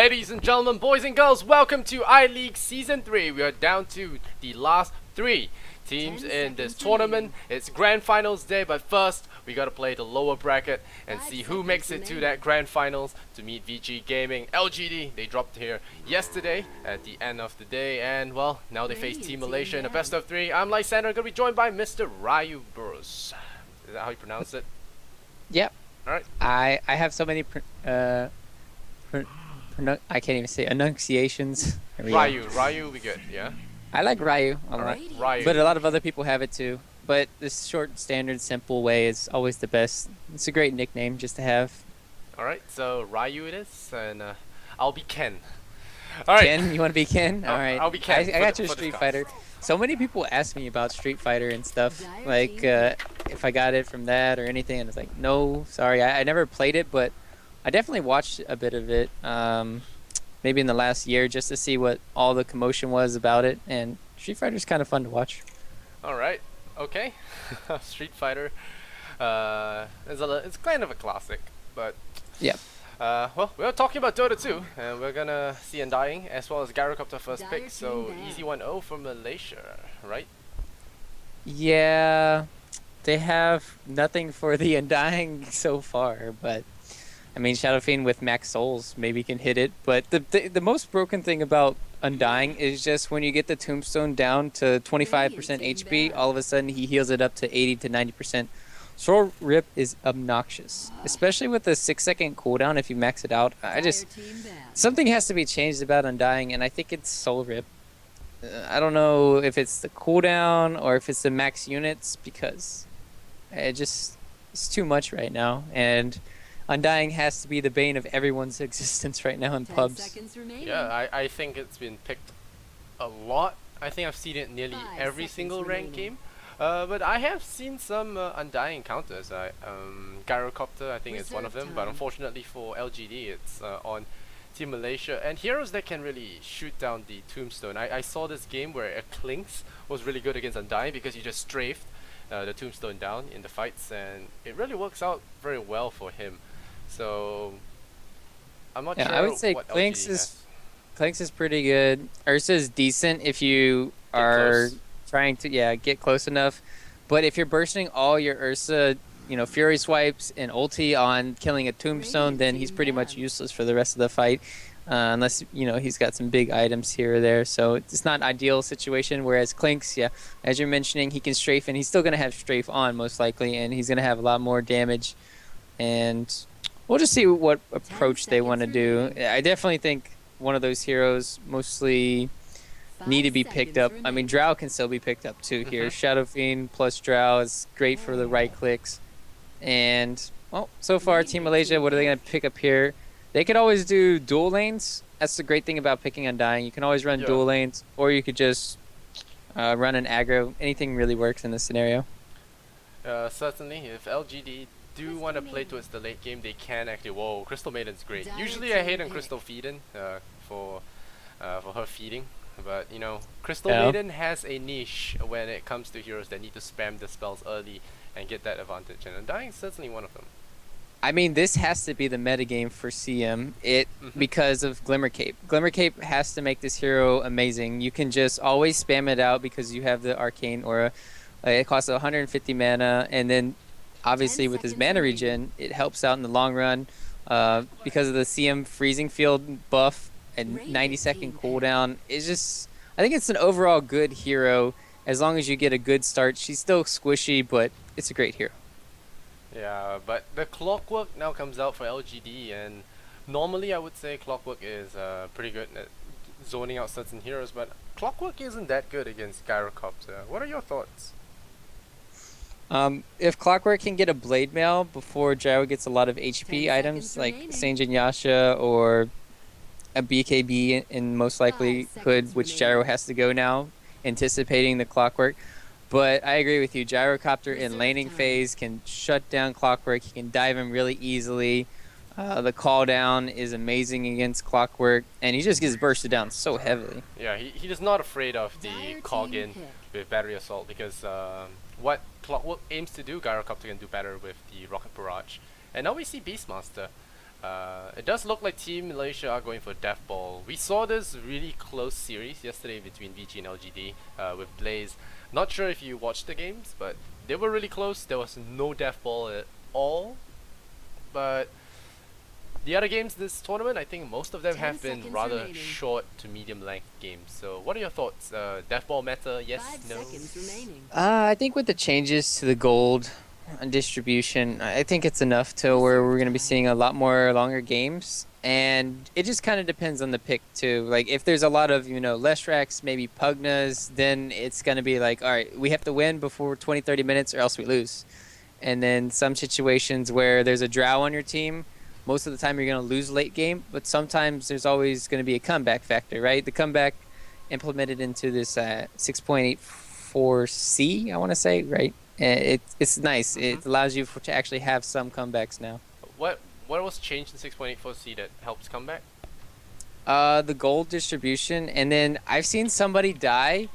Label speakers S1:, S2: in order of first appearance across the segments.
S1: Ladies and gentlemen, boys and girls, welcome to iLeague Season 3. We are down to the last 3 teams in this tournament. It's Grand Finals day, but first we gotta play the lower bracket and see who makes it to that Grand Finals to meet VG Gaming. LGD, they dropped here yesterday at the end of the day, and well, now they face Team Malaysia in a best of 3. I'm Lysander, gonna be joined by Mr. Ryuuboruz. Is that how you pronounce it?
S2: Yep.
S1: Alright.
S2: I have so many I can't even say enunciations.
S1: Ryu, we good, yeah?
S2: I like Ryu a lot,
S1: Ryu.
S2: but a lot of other people have it too. But this short, standard, simple way is always the best. It's a great nickname just to have.
S1: Alright, so Ryu it is, and I'll be Ken. Alright.
S2: Ken, you want to be Ken? Alright.
S1: I'll be Ken.
S2: I got your Street Fighter. So many people ask me about Street Fighter and stuff, like if I got it from that or anything, and it's like, no, sorry, I never played it, but I definitely watched a bit of it, maybe in the last year, just to see what all the commotion was about it, and Street Fighter's kind of fun to watch.
S1: Alright, okay. Street Fighter, it's kind of a classic, but
S2: yeah.
S1: Well, we're talking about Dota 2, and we're gonna see Undying as well as Gyrocopter first pick, so easy 1-0 for Malaysia, right?
S2: Yeah, they have nothing for the Undying so far, but I mean, Shadow Fiend with max souls maybe can hit it, but the most broken thing about Undying is just when you get the tombstone down to 25% HP, all of a sudden he heals it up to 80 to 90%. Soul Rip is obnoxious, especially with the 6-second cooldown if you max it out. Something has to be changed about Undying, and I think it's Soul Rip. I don't know if it's the cooldown or if it's the max units, because it's too much right now, and Undying has to be the bane of everyone's existence right now in pubs.
S1: Yeah, I think it's been picked a lot. I think I've seen it nearly every single ranked game. But I have seen some Undying counters. Gyrocopter, I think, is one of them, but unfortunately for LGD, it's on Team Malaysia. And heroes that can really shoot down the tombstone. I saw this game where Clinks was really good against Undying because he just strafed the tombstone down in the fights, and it really works out very well for him. So I'm not sure.
S2: I would say
S1: what
S2: Clinks
S1: LGD
S2: is pretty good. Ursa is decent if you are trying to get close enough, but if you're bursting all your Ursa, Fury swipes and ulti on killing a tombstone, then he's pretty much useless for the rest of the fight, unless he's got some big items here or there. So it's not an ideal situation. Whereas Clinks, as you're mentioning, he can strafe, and he's still gonna have strafe on most likely, and he's gonna have a lot more damage. And we'll just see what approach they want to do. I definitely think one of those heroes mostly need to be picked up. I mean, Drow can still be picked up too here. Shadow Fiend plus Drow is great for the right clicks. And, well, so far, Team Malaysia, what are they going to pick up here? They could always do dual lanes. That's the great thing about picking Undying. You can always run dual lanes, or you could just run an aggro. Anything really works in this scenario.
S1: Certainly, if LGD do want to play towards the late game, they can actually. Whoa, Crystal Maiden's great. Usually I hate on Crystal feeding for her feeding. But, Crystal Maiden has a niche when it comes to heroes that need to spam the spells early and get that advantage, and Undying is certainly one of them.
S2: I mean, this has to be the metagame for CM because of Glimmer Cape. Glimmer Cape has to make this hero amazing. You can just always spam it out because you have the Arcane Aura. It costs 150 mana, and then obviously with his mana regen, it helps out in the long run because of the CM freezing field buff. And 90-second cooldown is just, I think it's an overall good hero as long as you get a good start. She's still squishy, but it's a great hero.
S1: Yeah, but the Clockwork now comes out for LGD, and normally I would say Clockwork is pretty good at zoning out certain heroes, but Clockwork isn't that good against Gyrocopter. What are your thoughts?
S2: If Clockwork can get a Blade Mail before Gyro gets a lot of HP items like Sanjin Yasha or a BKB in most likelihood, which Gyro has to go now, anticipating the Clockwork. But I agree with you. Gyrocopter in laning phase can shut down Clockwork. He can dive him really easily. The call down is amazing against Clockwork, and he just gets bursted down so heavily.
S1: Yeah, he's not afraid of the Coggin with Battery Assault, because what Clockwork aims to do, Gyrocopter can do better with the Rocket Barrage. And now we see Beastmaster. It does look like Team Malaysia are going for Death Ball. We saw this really close series yesterday between VG and LGD with Blaze. Not sure if you watched the games, but they were really close. There was no Death Ball at all. But the other games this tournament, I think most of them have been rather
S3: remaining.
S1: short to medium length games. So what are your thoughts? Death Ball meta, yes,
S3: 5
S1: no?
S3: seconds remaining.
S2: I think with the changes to the gold distribution, I think it's enough to where we're going to be seeing a lot more longer games. And it just kind of depends on the pick too. Like if there's a lot of, less racks, maybe Pugnas, then it's going to be like, all right, we have to win before 20, 30 minutes or else we lose. And then some situations where there's a drow on your team, most of the time you're going to lose late game, but sometimes there's always going to be a comeback factor, right? The comeback implemented into this 6.84C, I want to say, right? It's nice. It allows you to actually have some comebacks now.
S1: What was changed in 6.84C that helps comeback?
S2: The gold distribution, and then I've seen somebody die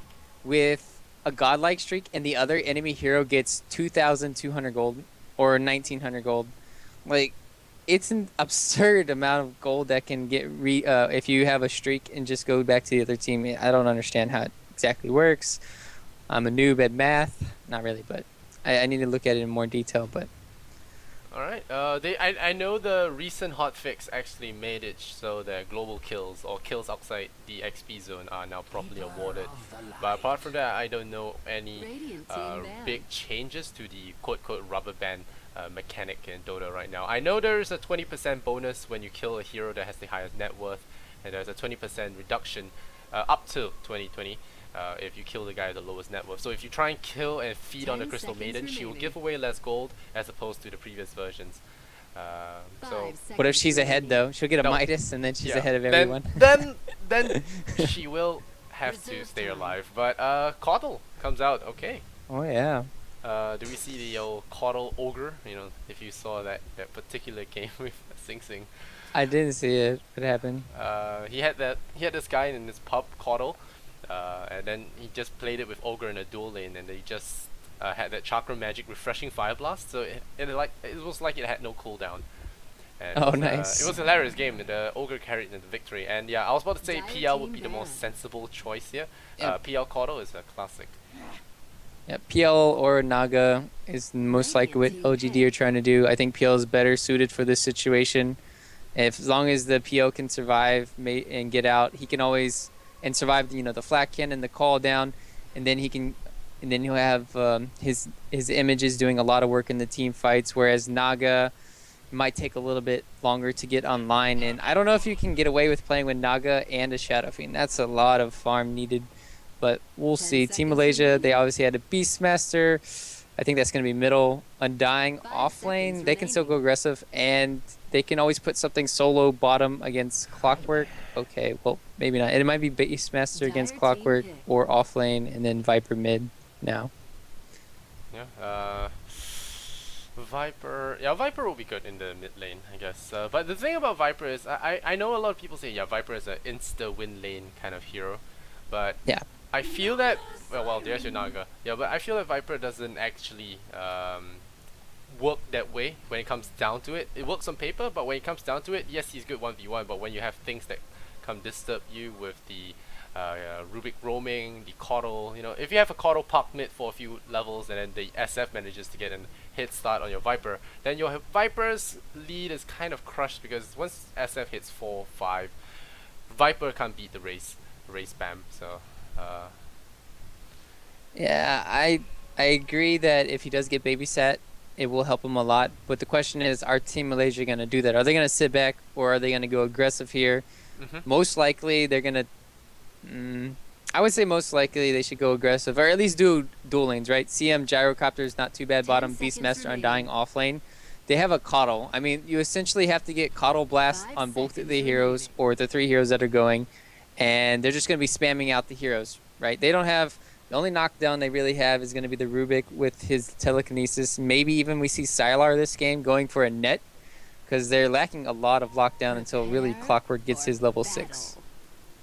S2: with a godlike streak, and the other enemy hero gets 2,200 gold or 1,900 gold. Like, it's an absurd amount of gold that can get if you have a streak and just go back to the other team. I don't understand how it exactly works. I'm a noob at math, not really, but I need to look at it in more detail. But
S1: Alright, I know the recent hotfix actually made it so that global kills or kills outside the XP zone are now properly awarded. But apart from that, I don't know any
S3: Radiant team
S1: big changes to the quote-quote rubber band mechanic in Dota right now. I know there's a 20% bonus when you kill a hero that has the highest net worth, and there's a 20% reduction up to 2020 if you kill the guy with the lowest net worth. So if you try and kill and feed on the
S3: 10
S1: Crystal
S3: seconds
S1: Maiden, she will
S3: remaining.
S1: give away less gold as opposed to the previous versions. So
S2: what if she's ahead though? She'll get a
S1: No.
S2: Midas, and then she's
S1: yeah,
S2: ahead of
S1: then-
S2: everyone.
S1: Then she will have to
S3: Reserve
S1: stay
S3: time.
S1: alive. But Coddle comes out. Okay.
S2: Oh yeah.
S1: Do we see the old Coddle Ogre? If you saw that particular game with Sing Sing.
S2: I didn't see it. What happened?
S1: He had this guy in his pub, Coddle, and then he just played it with Ogre in a dual lane, and they just had that Chakra Magic refreshing Fire Blast, so it was like it had no cooldown. And
S2: Oh,
S1: it was,
S2: nice.
S1: it was a hilarious game, and the Ogre carried into victory. And yeah, I was about to say
S3: Dire
S1: PL would
S3: team
S1: be the most
S3: banned.
S1: sensible choice here.
S2: Yep.
S1: PL Coddle is a classic.
S2: Yeah, PL or Naga is most likely what LGD are trying to do. I think PL is better suited for this situation. As long as the PL can survive and get out, he can always survive. The flak cannon, the call down, and then he'll have his images doing a lot of work in the team fights. Whereas Naga might take a little bit longer to get online, and I don't know if you can get away with playing with Naga and a Shadow Fiend. That's a lot of farm needed. But we'll
S3: 10
S2: see. Team
S3: seconds
S2: Malaysia,
S3: remaining.
S2: they obviously had a Beastmaster. I think that's going to be middle. Undying
S3: 5
S2: off lane,
S3: seconds
S2: they can still go
S3: remaining.
S2: aggressive, and they can always put something solo bottom against Clockwork. Okay, well, maybe not. It might be Beastmaster against
S3: Dire team
S2: Clockwork
S3: pick.
S2: or off lane, and then Viper mid now.
S1: Yeah. Viper. Yeah, Viper will be good in the mid lane, I guess. But the thing about Viper is, I know a lot of people say, yeah, Viper is an insta win lane kind of hero, but
S2: Yeah.
S1: I feel that well, there's your Naga. Yeah, but I feel that Viper doesn't actually work that way when it comes down to it. It works on paper, but when it comes down to it, yes, he's good 1v1. But when you have things that come disturb you with the Rubik roaming, the Coddle, if you have a Coddle park mid for a few levels and then the SF manages to get a hit start on your Viper, then your Viper's lead is kind of crushed because once SF hits 4, 5, Viper can't beat the race spam. So.
S2: Yeah, I agree that if he does get babysat, it will help him a lot. But the question is, are Team Malaysia going to do that? Are they going to sit back, or are they going to go aggressive here? Most likely, they're going to... I would say most likely they should go aggressive, or at least do dual lanes, right? CM Gyrocopter is not too bad.
S3: 10
S2: Bottom,
S3: seconds
S2: Beastmaster
S3: remaining.
S2: Undying off lane. They have a Coddle. I mean, you essentially have to get Coddle Blast
S3: 5
S2: on both of
S3: seconds
S2: the heroes,
S3: remaining.
S2: or the 3 heroes that are going, and they're just going to be spamming out the heroes, right? They don't have... The only knockdown they really have is going to be the Rubik with his telekinesis. Maybe even we see Sylar this game going for a net, because they're lacking a lot of lockdown until really
S3: Prepare
S2: Clockwork gets
S3: for
S2: his level
S3: battle.
S2: 6.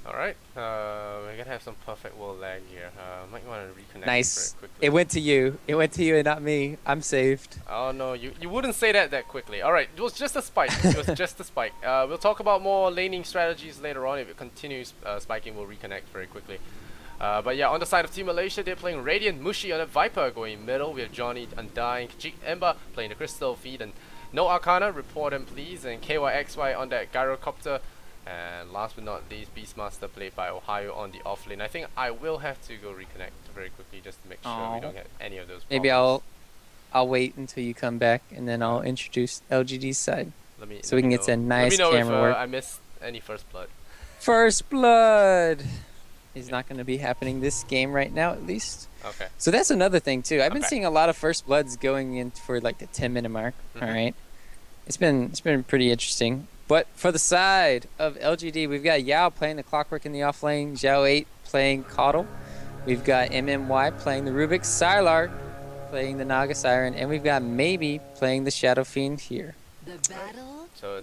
S1: Alright, we're gonna have some perfect world lag here. Might want to reconnect very
S2: Nice.
S1: quickly.
S2: It went to you. It went to you and not me. I'm saved.
S1: Oh no, you wouldn't say that quickly. Alright, it was just a spike. It was just a spike. We'll talk about more laning strategies later on. If it continues spiking, we'll reconnect very quickly. But yeah, on the side of Team Malaysia, they're playing Radiant, Mushi on a Viper going middle. We have Johnny, Undying, Kajik, Ember playing the Crystal Feed, and no Arcana, report him please, and KYXY on that Gyrocopter. And last but not least, Beastmaster played by Ohio on the off lane. I think I will have to go reconnect very quickly just to make sure we don't get any of those problems.
S2: Maybe I'll wait until you come back and then I'll introduce LGD's side. So we can get some nice camera work.
S1: I missed any first blood.
S2: First blood is not going to be happening this game right now, at least.
S1: Okay.
S2: So that's another thing too. I've been seeing a lot of first bloods going in for like the 10-minute mark. All right. It's been pretty interesting. But for the side of LGD, we've got Yao playing the Clockwork in the off lane, Zhao 8 playing Coddle. We've got MMY playing the Rubik, Sylar playing the Naga Siren, and we've got Maybe playing the Shadow Fiend here.
S3: The battle
S1: so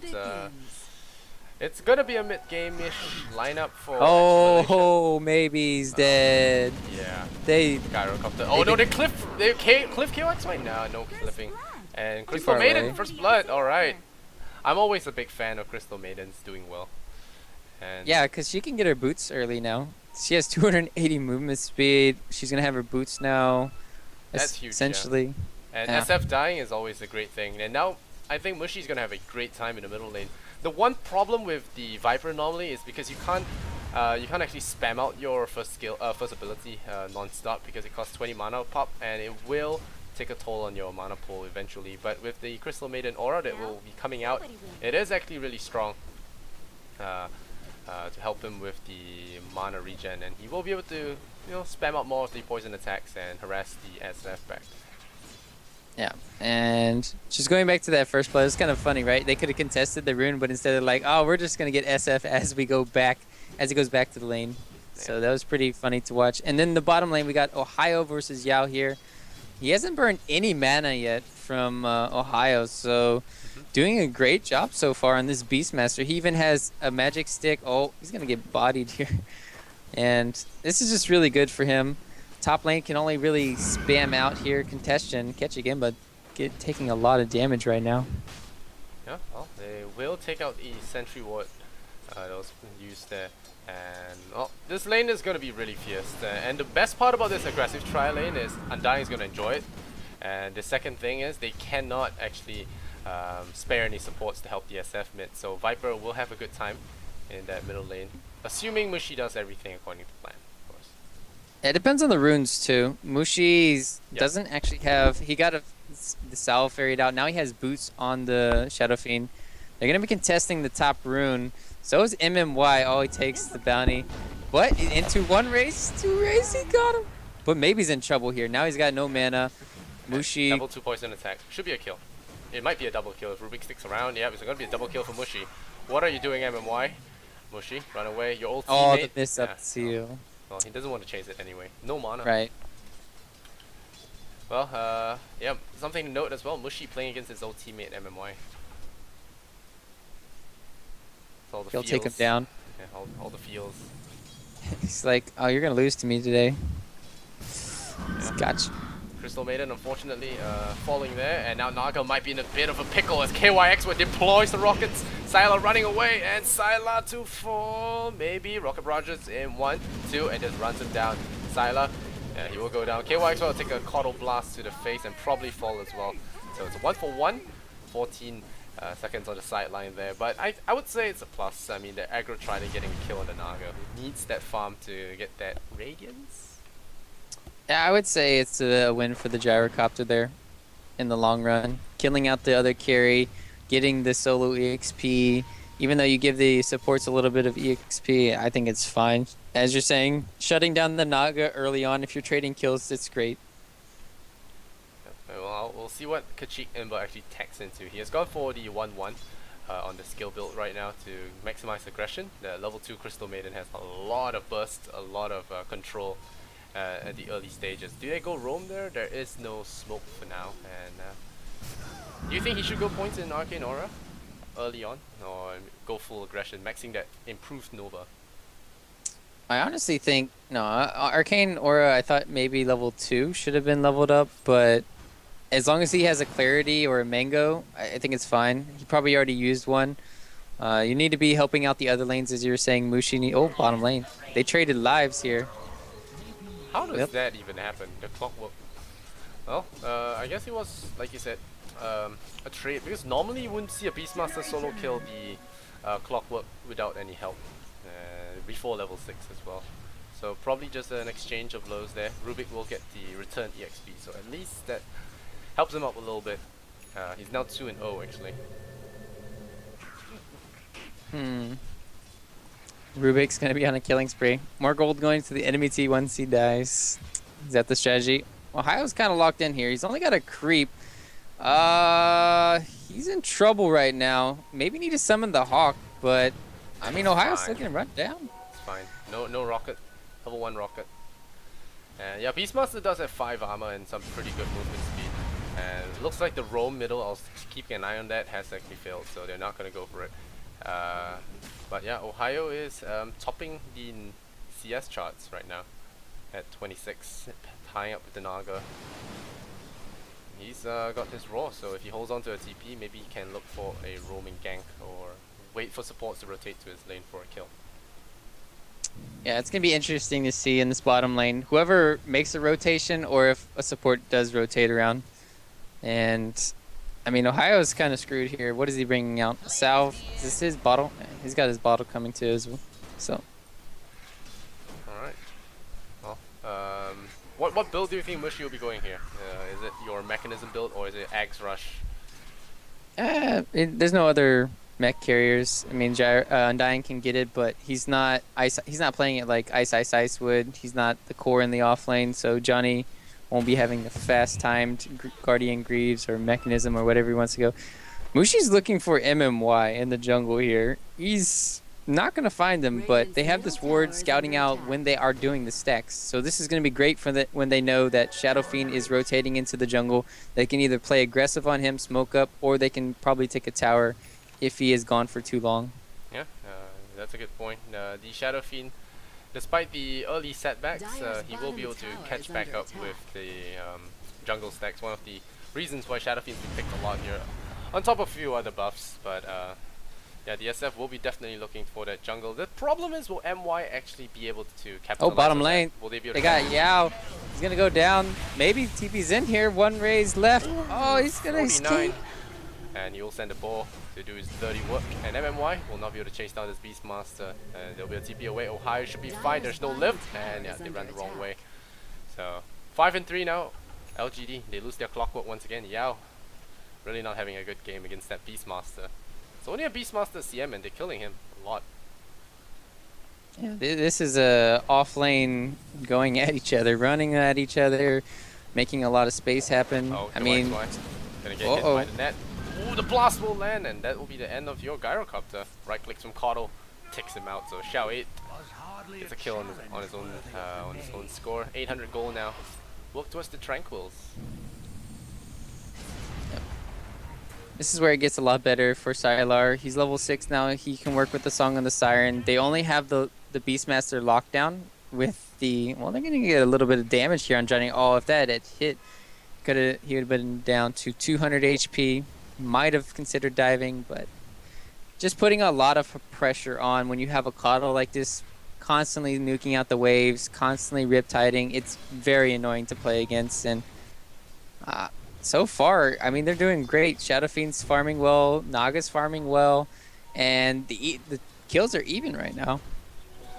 S1: it's gonna be a mid-game-ish lineup for.
S2: Oh, Maybe's dead.
S1: Yeah.
S2: They
S1: Gyrocopter. Oh no, they cliff KOX. No clipping. And Crystal Maiden first blood. All right. I'm always a big fan of Crystal Maidens doing well. And
S2: yeah, because she can get her boots early now. She has 280 movement speed. She's going to have her boots now.
S1: That's huge,
S2: essentially.
S1: Yeah. And SF dying is always a great thing. And now I think Mushi's going to have a great time in the middle lane. The one problem with the Viper normally is because you can't actually spam out your first ability non-stop because it costs 20 mana pop, and it will take a toll on your mana pool eventually. But with the Crystal Maiden aura that will be coming out, it is actually really strong to help him with the mana regen, and he will be able to spam out more of the poison attacks and harass the SF back.
S2: Yeah, and just going back to that first play, it's kind of funny, right? They could have contested the rune, but instead of like, oh, we're just gonna get SF as we go back, as it goes back to the lane. Yeah. So that was pretty funny to watch. And then the bottom lane, we got Ohio versus Yao here. He hasn't burned any mana yet from Ohio, so doing a great job so far on this Beastmaster. He even has a magic stick. Oh, he's gonna get bodied here, and this is just really good for him. Top lane can only really spam out here, contestion, catch again, but taking a lot of damage right now.
S1: Yeah, well, they will take out the sentry ward that was used there. And well, this lane is going to be really fierce. And the best part about this aggressive tri lane is Undying is going to enjoy it. And the second thing is they cannot actually spare any supports to help the SF mid. So Viper will have a good time in that middle lane, assuming Mushi does everything according to plan.
S2: It depends on the runes too. Mushi doesn't actually have. He got the salve ferried out. Now he has boots on the Shadow Fiend. They're gonna be contesting the top rune. So is MMY. Oh, he takes the bounty. But into one race, two race, he got him. But maybe he's in trouble here. Now he's got no mana. Mushi.
S1: Level 2 poison attack. Should be a kill. It might be a double kill if Rubik sticks around. Yeah, it's gonna be a double kill for Mushi. What are you doing, MMY? Mushi, run away. Your old teammate.
S2: Oh, the miss up seal.
S1: Well, he doesn't want to chase it anyway. No mana.
S2: Right.
S1: Well, yeah, something to note as well. Mushi playing against his old teammate MMY.
S2: He'll take him down.
S1: Yeah, all the feels.
S2: He's like, oh, you're gonna lose to me today.
S1: Yeah.
S2: Gotcha.
S1: Crystal Maiden, unfortunately, falling there, and now Naga might be in a bit of a pickle as KYX deploys the rockets. Sylar running away, and Sylar to fall. Maybe Rocket Rogers in 1, 2, and just runs him down. Sylar, yeah, he will go down. KYX will take a Coddle Blast to the face and probably fall as well. So it's a 1-for-1, 14 seconds on the sideline there. But I would say it's a plus. I mean, the aggro trying to getting a kill on the Naga, who needs that farm to get that Radiance.
S2: Yeah, I would say it's a win for the Gyrocopter there in the long run. Killing out the other carry, getting the solo EXP. Even though you give the supports a little bit of EXP, I think it's fine. As you're saying, shutting down the Naga early on, if you're trading kills, it's great.
S1: Well, we'll see what Kachik Ember actually techs into. He has gone for the 1-1 on the skill build right now to maximize aggression. The level 2 Crystal Maiden has a lot of burst, a lot of control at the early stages. Do they go roam there? There is no smoke for now. And do you think he should go points in Arcane Aura early on, or go full aggression, maxing that improved Nova?
S2: I honestly think no, Arcane Aura. I thought maybe level 2 should have been leveled up, but as long as he has a Clarity or a Mango, I think it's fine. He probably already used one. You need to be helping out the other lanes, as you were saying. Mushi, oh, bottom lane. They traded lives here.
S1: How does
S2: Yep.
S1: that even happen? The clockwork. Well, I guess it was, like you said, a trade, because normally you wouldn't see a Beastmaster solo kill the clockwork without any help before level 6 as well. So probably just an exchange of blows there. Rubik will get the return EXP, so at least that helps him out a little bit. He's now 2-0 actually.
S2: Rubik's going to be on a killing spree. More gold going to the enemy T once he dies. Is that the strategy? Ohio's kind of locked in here. He's only got a creep. He's in trouble right now. Maybe need to summon the Hawk, but I mean, Ohio's still gonna run down.
S1: It's fine. No rocket. Level 1 rocket. And yeah, Beastmaster does have 5 armor and some pretty good movement speed. And it looks like the roam middle, I'll keep an eye on that, has actually failed, so they're not gonna go for it. But yeah, Ohio is topping the CS charts right now at 26, tying up with the Naga. He's got his raw, so if he holds on to a TP, maybe he can look for a roaming gank or wait for supports to rotate to his lane for a kill.
S2: Yeah, it's gonna be interesting to see in this bottom lane. Whoever makes a rotation, or if a support does rotate around. And I mean, Ohio's kind of screwed here. What is he bringing out? Salve? Is this his bottle? Yeah, he's got his bottle coming too as well. So.
S1: Alright. Well, what build do you think Mushi will be going here? Is it your mechanism build or is it Axe Rush?
S2: There's no other mech carriers. I mean, Undying can get it, but he's not ice. He's not playing it like Ice would. He's not the core in the off lane, so Johnny won't be having a fast-timed Guardian Greaves or Mechanism or whatever he wants to go. Mushi's looking for MMY in the jungle here. He's not going to find them, but they have this ward scouting out when they are doing the stacks. So this is going to be great for when they know that Shadow Fiend is rotating into the jungle. They can either play aggressive on him, smoke up, or they can probably take a tower if he is gone for too long.
S1: Yeah, that's a good point. The Shadow Fiend, despite the early setbacks, he will be able to catch back up with the jungle stacks. One of the reasons why Shadow Fiend's been picked a lot here, on top of a few other buffs. But yeah, the SF will be definitely looking for that jungle. The problem is, will MY actually be able to capitalize?
S2: Oh, bottom
S1: on
S2: lane.
S1: Will they be able
S2: They
S1: to
S2: got Yao. He's going to go down. Maybe TP's in here. One raise left. Oh, he's going to escape.
S1: And he will send a ball to do his dirty work. And MMY will not be able to chase down this Beastmaster. And there'll be a TP away. Ohio should be fine. There's no lift. And yeah, they ran the wrong way. So 5-3 now. LGD, they lose their clockwork once again. Yao really not having a good game against that Beastmaster. It's only a Beastmaster CM and they're killing him a lot.
S2: Yeah, this is a off lane going at each other, running at each other, making a lot of space happen.
S1: Oh,
S2: I mean,
S1: gonna get hit by the net. Ooh, the blast will land, and that will be the end of your Gyrocopter. Right clicks from Coddle, takes him out. So Xiao 8 gets a kill on his own score. 800 gold now. Work towards the Tranquils.
S2: Yep. This is where it gets a lot better for Sylar. He's level 6 now. He can work with the Song of the Siren. They only have the Beastmaster lockdown with the... Well, they're going to get a little bit of damage here on Johnny. Oh, if that had hit, he would have been down to 200 HP. Might have considered diving, but just putting a lot of pressure on when you have a Coddle like this, constantly nuking out the waves, constantly riptiding. It's very annoying to play against, and so far, I mean, they're doing great. Shadow Fiend's farming well, Naga's farming well, and the kills are even right now.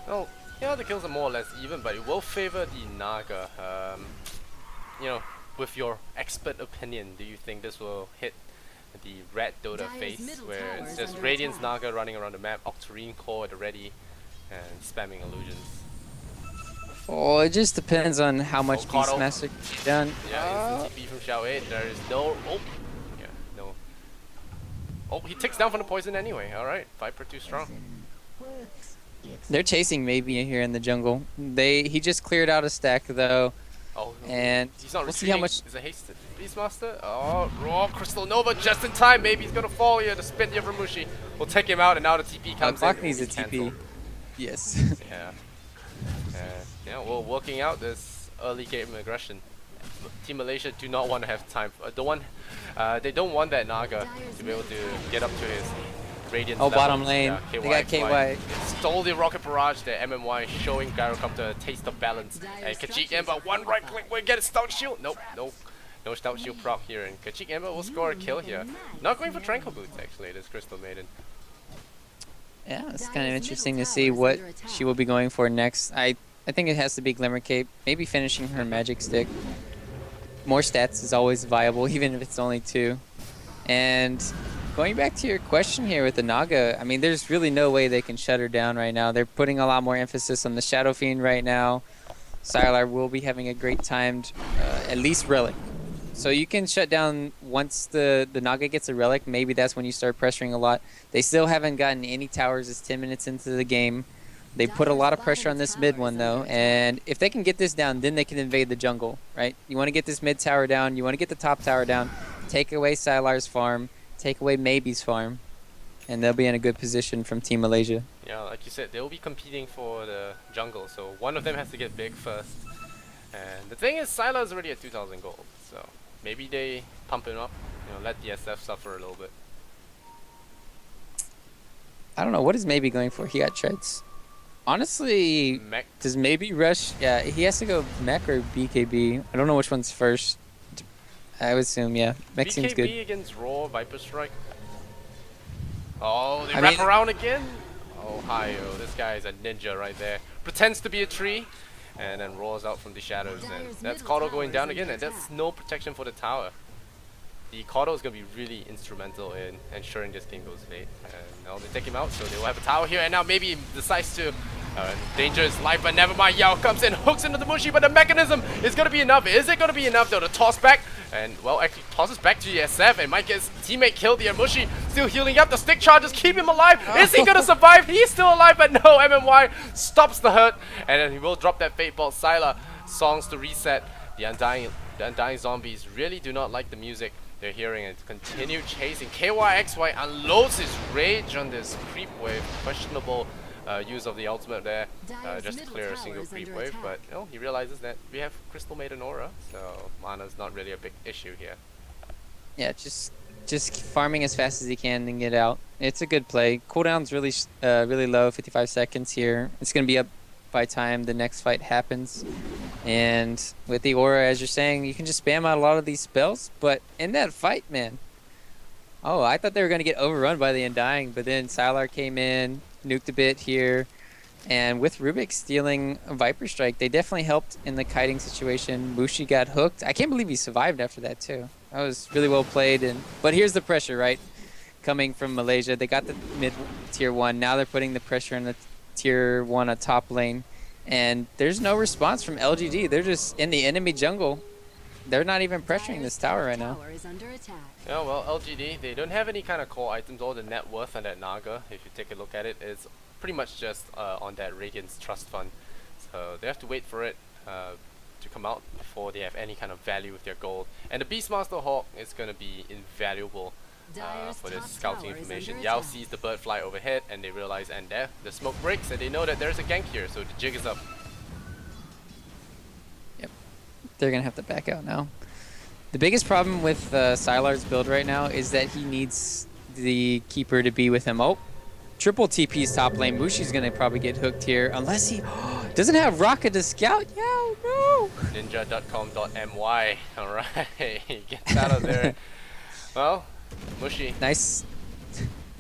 S1: Well, yeah, the kills are more or less even, but it will favor the Naga. You know, with your expert opinion, do you think this will hit the red Dota face, where it's just Radiance Naga running around the map, Octarine Core at the ready, and spamming illusions?
S2: Oh, it just depends on how much Beastmaster can be done.
S1: Yeah, instant TP from Xiao 8. There is no... Oh! Yeah, no. Oh, he takes down from the poison anyway. Alright, Viper too strong.
S2: They're chasing maybe here in the jungle. He just cleared out a stack though.
S1: Oh,
S2: and
S1: he's not
S2: we'll see how much.
S1: Is it hasted Beastmaster? Oh, raw Crystal Nova just in time. Maybe he's gonna fall here. The spin here from Mushi will take him out, and now the TP comes in.
S2: Clock needs a TP. Yes.
S1: Yeah. Yeah, well, working out this early game aggression. Team Malaysia do not want to have time. They don't want that Naga to be able to get up to his Radiance
S2: Oh,
S1: level.
S2: bottom lane.
S1: Yeah,
S2: They got KY.
S1: Stole the rocket barrage there. MMY showing Gyrocopter a taste of balance. And Kachik Ember, one right click, will get a stout shield. Nope, no stout shield proc here. And Kachik Ember will score a kill here. Not going for Tranquil Boots actually, this Crystal Maiden.
S2: Yeah, it's kind of interesting to see what she will be going for next. I think it has to be Glimmer Cape. Maybe finishing her Magic Stick. More stats is always viable, even if it's only 2. And going back to your question here with the Naga, I mean, there's really no way they can shut her down right now. They're putting a lot more emphasis on the Shadow Fiend right now. Sylar will be having a great timed, at least Relic. So you can shut down once the Naga gets a Relic. Maybe that's when you start pressuring a lot. They still haven't gotten any towers. It's 10 minutes into the game. They put a lot of pressure on this mid one, though. And if they can get this down, then they can invade the jungle, right? You want to get this mid tower down. You want to get the top tower down. Take away Sylar's farm. Take away Maybe's farm. And they'll be in a good position from Team Malaysia.
S1: Yeah, like you said, they'll be competing for the jungle. So one of them has to get big first. And the thing is, Sylar's already at 2,000 gold. So maybe they pump him up. Let the SF suffer a little bit.
S2: I don't know. What is Maybe going for? He got treads. Honestly,
S1: Mech.
S2: does Maybe rush? Yeah, he has to go Mech or BKB. I don't know which one's first. I would assume, yeah. Mech seems good.
S1: BKB against Raw, Viper Strike. Oh, they wrap around again? Oh, hi-yo. This guy is a ninja right there. Pretends to be a tree, and then rolls out from the shadows. And that's Caudle going down again, and that's no protection for the tower. The Caudle is going to be really instrumental in ensuring this game goes late. And now they take him out, so they will have a tower here, and now maybe decides to danger his life, but never mind. Yao comes in, hooks into the Mushi, but the mechanism is going to be enough. Is it going to be enough, though, to toss back? And, well, actually tosses back to the SF, and might get his teammate killed. The Mushi still healing up. The stick charges keep him alive. Is he going to survive? He's still alive, but no, MMY stops the hurt, and then he will drop that Fate Bolt. Sylar songs to reset. The Undying zombies really do not like the music they're hearing and continue chasing. KYXY unloads his rage on this creep wave. Questionable use of the ultimate there, just to clear a single creep wave, but he realizes that we have Crystal Maiden Aura, so mana's not really a big issue here.
S2: Yeah, just farming as fast as he can and get out. It's a good play. Cooldown's really low, 55 seconds here. It's gonna be up by time the next fight happens. And with the Aura, as you're saying, you can just spam out a lot of these spells, but in that fight, man. Oh, I thought they were gonna get overrun by the Undying, but then Sylar came in, nuked a bit here, and with Rubik stealing a Viper Strike, they definitely helped in the kiting situation. Mushi got hooked. I can't believe he survived after that too. That was really well played. But here's the pressure, right? Coming from Malaysia, they got the mid tier 1. Now they're putting the pressure in the tier 1 at top lane, and there's no response from LGD. They're just in the enemy jungle. They're not even pressuring this tower right now.
S1: Yeah, well, LGD, they don't have any kind of core items. All the net worth on that Naga, if you take a look at it, is pretty much just on that Radiance Trust Fund. So they have to wait for it to come out before they have any kind of value with their gold. And the Beastmaster Hawk is going to be invaluable for this scouting information. Yao sees the bird fly overhead, and they realize, and there, the smoke breaks, and they know that there's a gank here, so the jig is up.
S2: Yep, they're going to have to back out now. The biggest problem with Sylar's build right now is that he needs the keeper to be with him. Oh, triple TP's top lane. Mushi's gonna probably get hooked here unless he doesn't have Rocket to scout. Yeah, no.
S1: Ninja.com.my. All right, gets out of there. Well, Mushi.
S2: Nice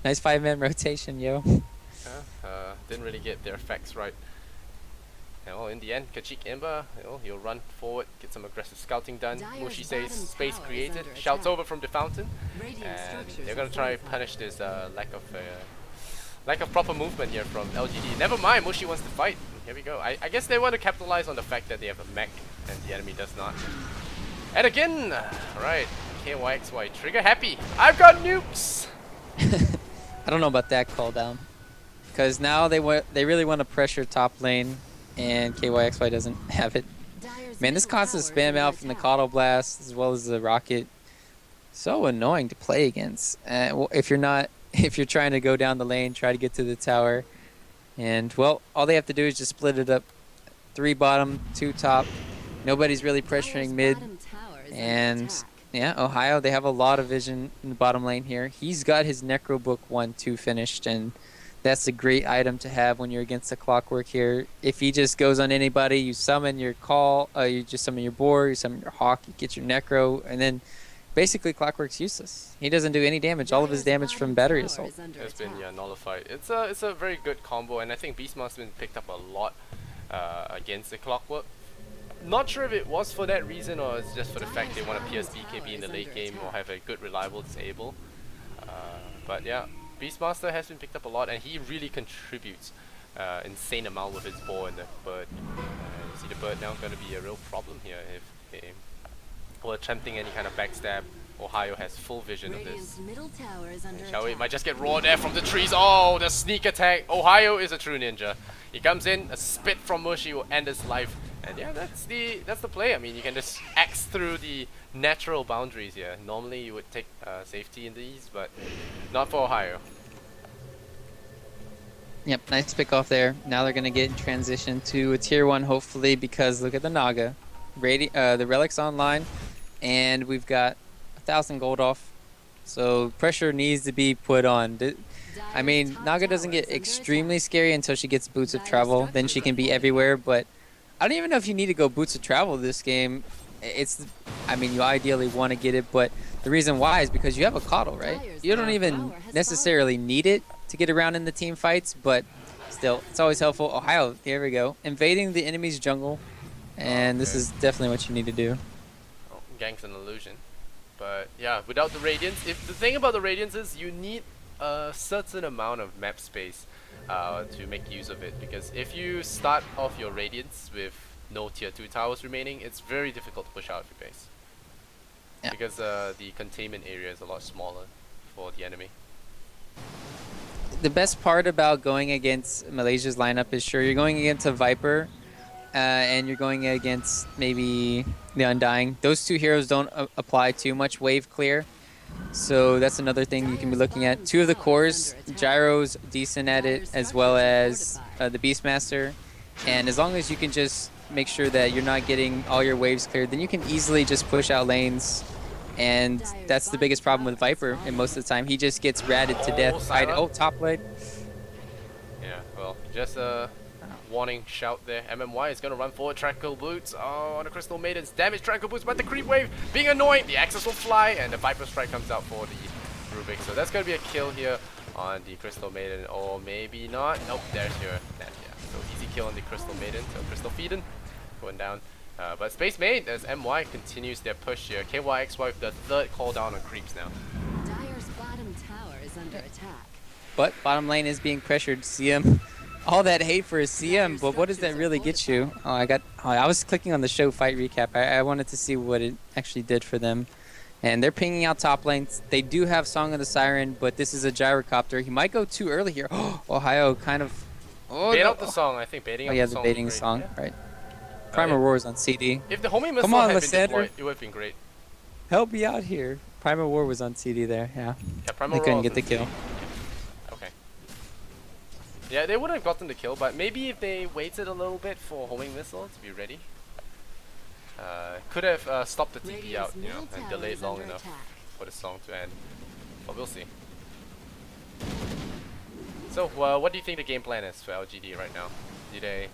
S2: 5-man rotation, yo.
S1: Didn't really get their facts right. Well, in the end, Kachik Ember, he'll run forward, get some aggressive scouting done. Mushi says space created, shouts over from the fountain, and they're gonna try to punish this lack of proper movement here from LGD. Never mind, Mushi wants to fight. Here we go. I guess they want to capitalize on the fact that they have a mech and the enemy does not. And again, right, KYXY, trigger happy. I've got nukes.
S2: I don't know about that call down, because now they really want to pressure top lane. And KYXY doesn't have it. Man, this constant spam out from the Caudle Blast as well as the Rocket, so annoying to play against. Well, if you're trying to go down the lane, try to get to the tower, and well, all they have to do is just split it up 3 bottom, 2 top. Nobody's really pressuring mid. And yeah, Ohio, they have a lot of vision in the bottom lane here. He's got his Necro Book 1-2 finished, and that's a great item to have when you're against the Clockwork here. If he just goes on anybody, you summon your call, you just summon your boar, you summon your hawk, you get your Necro, and then basically Clockwork's useless. He doesn't do any damage. All of his damage from battery assault
S1: has been nullified. It's a very good combo, and I think Beastmaster's been picked up a lot against the Clockwork. Not sure if it was for that reason or it's just for the fact they want to pierce BKB in the late game or have a good reliable disable. But yeah, Beastmaster has been picked up a lot, and he really contributes insane amount with his bow and the bird. You see the bird now going to be a real problem here if they were attempting any kind of backstab. Ohio has full vision of this. Shall we? Might just get raw there from the trees. Oh, the sneak attack. Ohio is a true ninja. He comes in, a spit from Mushi will end his life. And yeah, that's the play. I mean, you can just axe through the natural boundaries here. Normally you would take safety in these, but not for Ohio.
S2: Yep, nice pick off there. Now they're going to get in transition to a tier 1 hopefully, because look at the Naga. The Relic's online, and we've got 1,000 gold off. So pressure needs to be put on. I mean, Naga doesn't get extremely scary until she gets Boots of Travel. Then she can be everywhere, but I don't even know if you need to go Boots of Travel this game. I mean, you ideally want to get it, but the reason why is because you have a Coddle, right? You don't even necessarily need it to get around in the team fights, but still, it's always helpful. Ohio, here we go. Invading the enemy's jungle, and this is definitely what you need to do.
S1: Oh, Gang's an illusion. But yeah, without the Radiance, the thing about the Radiance is you need a certain amount of map space to make use of it, because if you start off your Radiance with no tier 2 towers remaining, it's very difficult to push out your base. Yeah. Because the containment area is a lot smaller for the enemy.
S2: The best part about going against Malaysia's lineup is, sure, you're going against a Viper and you're going against maybe the Undying. Those two heroes don't apply too much wave clear. So that's another thing you can be looking at. 2 of the cores, Gyro's decent at it, as well as the Beastmaster. And as long as you can just make sure that you're not getting all your waves cleared, then you can easily just push out lanes. And that's the biggest problem with Viper, and most of the time he just gets ratted to death. Top lane.
S1: Yeah, well, just a warning shout there. MMY is going to run forward, Tranquil Boots. Oh, on the Crystal Maidens. Damage Tranquil Boots, but the creep wave being annoying. The Axis will fly, and the Viper Strike comes out for the Rubik. So that's going to be a kill here on the Crystal Maiden, or maybe not. Nope, there's your net. Yeah, so easy kill on the Crystal Maiden. So Crystal Feeden going down. But Space Maid, as MY continues their push here. KYXY with the 3rd call down on creeps now.
S3: Dire's bottom tower is under attack.
S2: But bottom lane is being pressured. CM, all that hate for a CM, but what does that really get you? Oh, I was clicking on the show fight recap. I wanted to see what it actually did for them. And they're pinging out top lanes. They do have Song of the Siren, but this is a gyrocopter. He might go too early here. Ohio kind of...
S1: Bait out the song, I think. Baiting out the song.
S2: Oh yeah, the baiting song, yeah. Right. Primal Roar is on CD.
S1: If the homing missile had been deployed, it would have been great.
S2: Help me out here. Primal War was on CD there, yeah.
S1: Yeah, Primal
S2: they couldn't get the kill.
S1: Okay. Yeah, they would have gotten the kill, but maybe if they waited a little bit for homing missile to be ready, could have stopped the TP out, you know, and delayed long enough for the song to end. But we'll see. So, what do you think the game plan is for LGD right now? Do they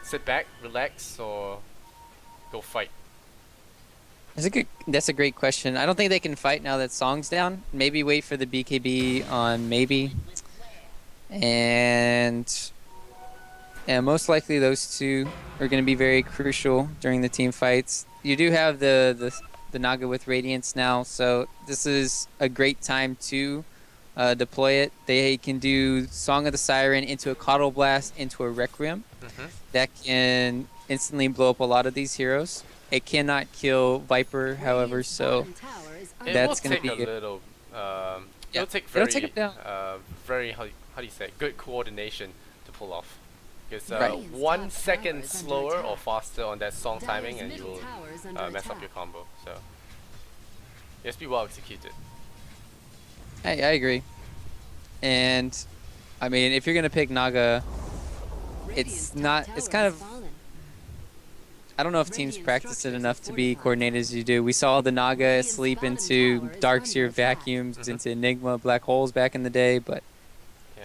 S1: sit back, relax, or go fight?
S2: That's a great question. I don't think they can fight now that Song's down. Maybe wait for the BKB on maybe. And most likely those two are going to be very crucial during the team fights. You do have the Naga with Radiance now, so this is a great time to deploy it. They can do Song of the Siren into a Coddle Blast into a Requiem. That can instantly blow up a lot of these heroes. It cannot kill Viper, however, so that's going to be
S1: a little. It'll take very, very how do you say, good coordination to pull off. Because 1 second slower or faster on that song timing, and you will mess up your combo. So it has to be well executed.
S2: I agree. And I mean, if you're gonna pick Naga, it's not. It's kind of. I don't know if teams practice it enough to be coordinated as you do. We saw the Naga sleep into Darkseer vacuums, into Enigma black holes back in the day, but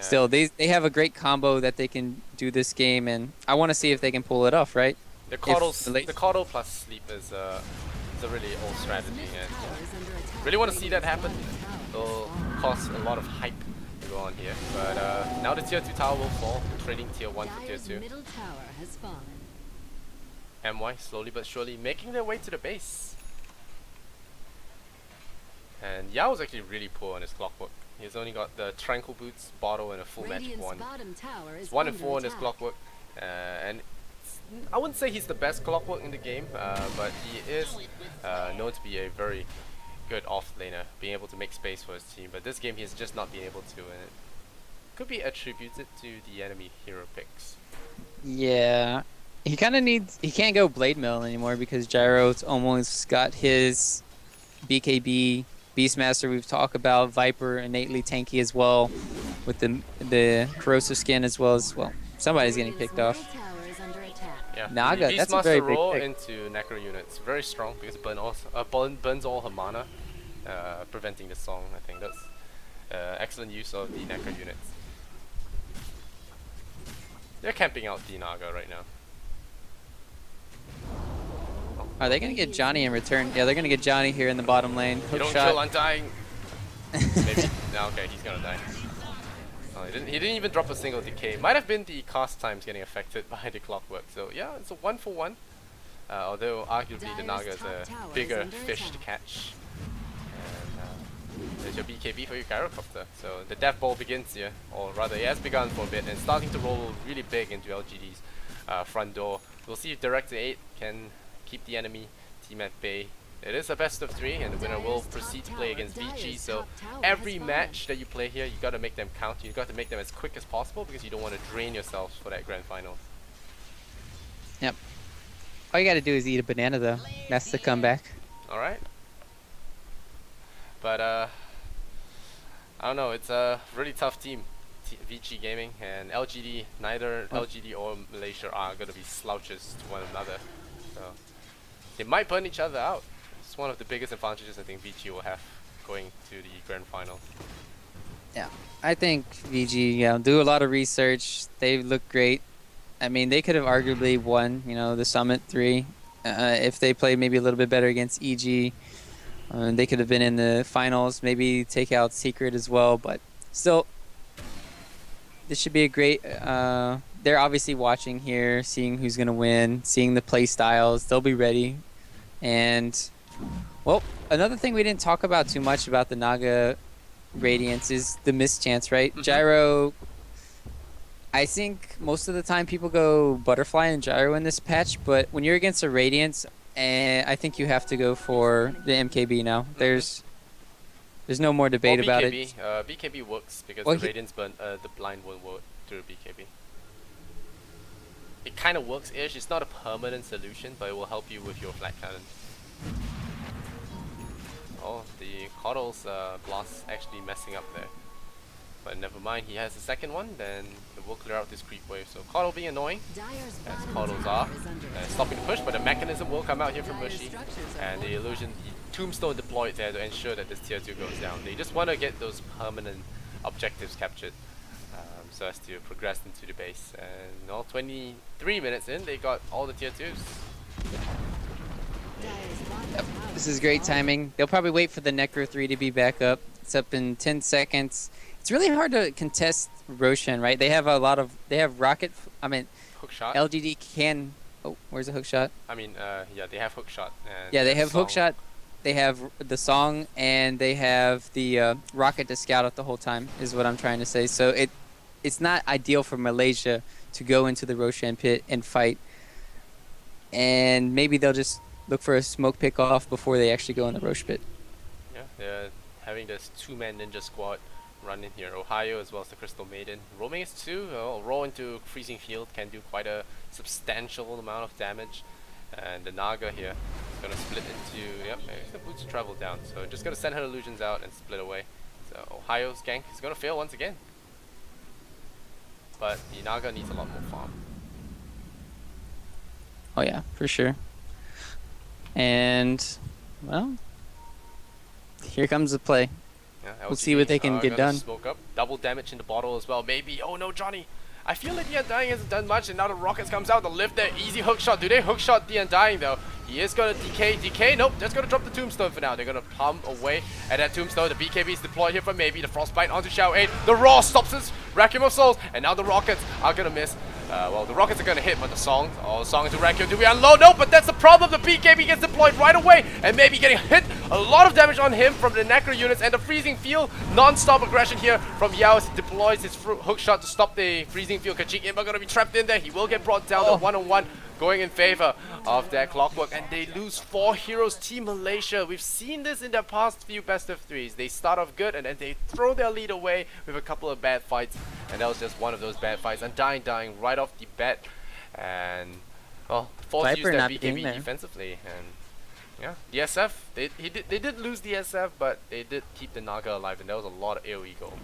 S2: still, they have a great combo that they can do this game, and I want to see if they can pull it off, right?
S1: The Coddle plus sleep is a really old strategy, and really want to see that happen. It'll cost a lot of hype to go on here, but now the tier 2 tower will fall, trading tier 1 for tier 2. MY slowly but surely making their way to the base. And Yao's actually really poor on his clockwork. He's only got the Tranquil Boots, Bottle, and a full magic wand. It's 1 and 4 on his clockwork. And I wouldn't say he's the best clockwork in the game, but he is known to be a very good off laner, being able to make space for his team. But this game he's just not been able to, and it could be attributed to the enemy hero picks.
S2: Yeah. He kind of needs. He can't go Blade Mill anymore because Gyro's almost got his BKB Beastmaster we've talked about. Viper innately tanky as well, with the corrosive skin as well. Somebody's getting picked off.
S1: Yeah,
S2: Naga, that's a very big
S1: roll
S2: pick.
S1: into Necro units, very strong because it burns all her mana, preventing the song. I think that's excellent use of the Necro units. They're camping out the Naga right now.
S2: Are they going to get Johnny in return? Yeah, they're going to get Johnny here in the bottom lane.
S1: You don't kill Undying. Maybe. No, okay, he's going to die. Oh, he didn't even drop a single decay. Might have been the cast times getting affected by the clockwork. So yeah, it's a 1-for-1. Although arguably the Naga is a bigger fish to catch. And there's your BKB for your Gyrocopter. So the death ball begins here, or rather it has begun for a bit and starting to roll really big into LGD's front door. We'll see if Director 8 can keep the enemy team at bay. It is a best of 3 and the winner will proceed to play against VG, so every match that you play here you gotta make them count. You got to make them as quick as possible because you don't want to drain yourselves for that grand final.
S2: Yep. All you gotta do is eat a banana though. That's the comeback.
S1: Alright. But I don't know, it's a really tough team. VG Gaming and LGD, neither LGD or Malaysia are gonna be slouches to one another. So they might burn each other out. It's one of the biggest advantages I think VG will have going to the grand final.
S2: Yeah, I think VG do a lot of research. They look great. I mean, they could have arguably won, the Summit 3 if they played maybe a little bit better against EG. They could have been in the finals, maybe take out Secret as well. But still, this should be a great. They're obviously watching here, seeing who's going to win, seeing the play styles. They'll be ready. And, well, another thing we didn't talk about too much about the Naga Radiance is the mischance, right? Gyro, I think most of the time people go Butterfly and Gyro in this patch, but when you're against a Radiance, I think you have to go for the MKB now. There's no more debate about it.
S1: BKB works because the Radiance burn, the blind won't work through BKB. It kind of works-ish. It's not a permanent solution, but it will help you with your flat cannon. Oh, the Coddle's blast actually messing up there. But never mind, he has the second one, then it will clear out this creep wave. So Coddle being annoying, as Coddles are, stopping the push, but the mechanism will come out here from Mushi. And the illusion, the tombstone deployed there to ensure that this tier 2 goes down. They just want to get those permanent objectives captured. So as to progress into the base, and all 23 minutes in, they got all the tier 2s.
S2: Yep. This is great timing. They'll probably wait for the Necro 3 to be back up. It's up in 10 seconds. It's really hard to contest Roshan, right? They have rocket.
S1: Hook shot.
S2: LGD can. Oh, where's the hook shot?
S1: Yeah, they have hook shot. And
S2: yeah, they have hook shot. They have the song, and they have the rocket to scout out the whole time. Is what I'm trying to say. So it's not ideal for Malaysia to go into the Roshan pit and fight. And maybe they'll just look for a smoke pick off before they actually go in the Roche pit.
S1: Yeah, they're having this 2-man ninja squad run in here. Ohio as well as the Crystal Maiden. Roaming is 2, roll into Freezing Field can do quite a substantial amount of damage. And the Naga here is going to split into, yep, the boots travel down. So just going to send her illusions out and split away. So Ohio's gank is going to fail once again. But the Naga needs a lot more farm.
S2: Oh yeah, for sure. And well, here comes the play.
S1: Yeah,
S2: We'll see what they can get
S1: gonna
S2: done.
S1: smoke up. Double damage in the bottle as well. Maybe. Oh no, Johnny. I feel like the Undying hasn't done much, and now the Rockets comes out to lift their easy hook shot. Do they hook shot the Undying though? He is gonna DK. DK? Nope. Just gonna drop the Tombstone for now. They're gonna pump away at that Tombstone. The BKB is deployed here for maybe the Frostbite onto Xiao 8. The Raw stops his Vacuum of Souls, and now the Rockets are gonna miss. Well, the Rockets are gonna hit, but the Song into Vacuum. Do we unload? No, but that's the problem. The BKB gets deployed right away, and maybe getting hit. A lot of damage on him from the Necro units, and the Freezing Field. Non-stop aggression here from Yao as he deploys his hook shot to stop the Freezing Field. Kajik Imba gonna be trapped in there. He will get brought down to one-on-one, going in favor of that Clockwork, and they lose 4 heroes. Team Malaysia, we've seen this in their past few best of threes. They start off good, and then they throw their lead away with a couple of bad fights, and that was just one of those bad fights. And dying right off the bat, and well, forced to use their BKB defensively. And yeah, the SF, they did lose the SF, but they did keep the Naga alive, and that was a lot of AoE gold.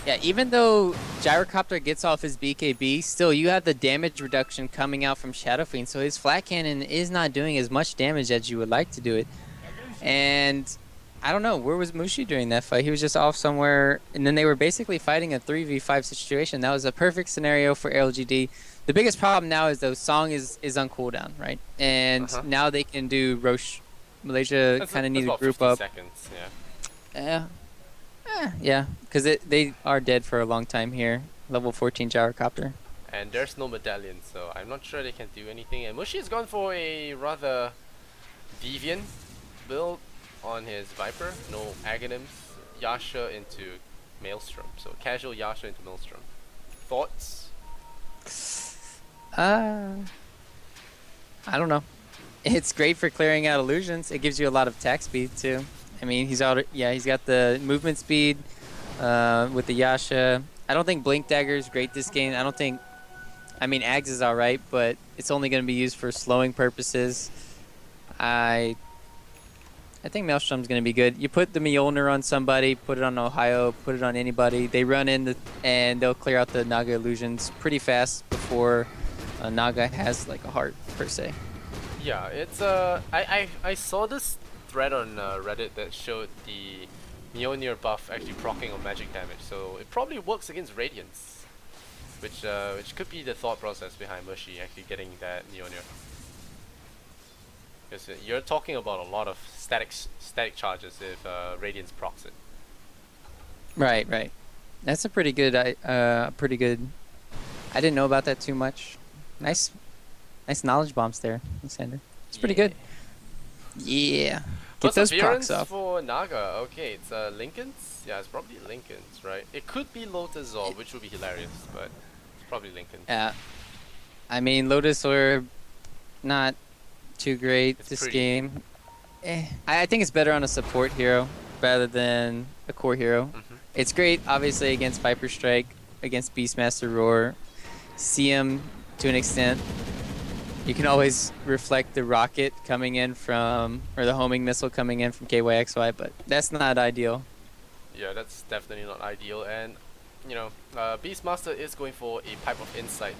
S2: Yeah, even though Gyrocopter gets off his BKB, still you have the damage reduction coming out from Shadow Fiend, so his flat cannon is not doing as much damage as you would like to do it. And I don't know, where was Mushi during that fight? He was just off somewhere, and then they were basically fighting a 3v5 situation. That was a perfect scenario for LGD. The biggest problem now is though Song is on cooldown, right? And now they can do Roche. Malaysia kind of needs to group up.
S1: Seconds,
S2: yeah. Yeah, because they are dead for a long time here. Level 14 Gyrocopter.
S1: And there's no medallion, so I'm not sure they can do anything. And Mushi has gone for a rather deviant build on his Viper. No Aghanims. Yasha into Maelstrom. So casual Yasha into Maelstrom. Thoughts?
S2: I don't know. It's great for clearing out illusions. It gives you a lot of attack speed too. I mean, he's got the movement speed with the Yasha. I don't think Blink Dagger is great this game. I mean, Ags is alright, but it's only going to be used for slowing purposes. I think Maelstrom's going to be good. You put the Mjolnir on somebody, put it on Ohio, put it on anybody. They run in and they'll clear out the Naga illusions pretty fast before Naga has like a heart per se.
S1: Yeah, it's I saw this thread on Reddit that showed the Mjolnir buff actually proccing on magic damage, so it probably works against Radiance, which could be the thought process behind Mushi actually getting that Mjolnir. Because you're talking about a lot of static charges if Radiance procs it.
S2: Right. That's a pretty good. I didn't know about that too much. Nice knowledge bombs there, Lysander. It's pretty good. Yeah. Get those procs off.
S1: For Naga, okay, it's Lincoln's? Yeah, it's probably Lincoln's, right? It could be Lotus Orb, which would be hilarious, but it's probably Lincoln's.
S2: Yeah. I mean, Lotus Orb, not too great this game. I think it's better on a support hero rather than a core hero. It's great, obviously, against Viper Strike, against Beastmaster Roar, CM to an extent. You can always reflect the rocket coming in from, or the homing missile coming in from KYXY, but that's not ideal.
S1: Yeah, that's definitely not ideal. And, you know, Beastmaster is going for a Pipe of Insight.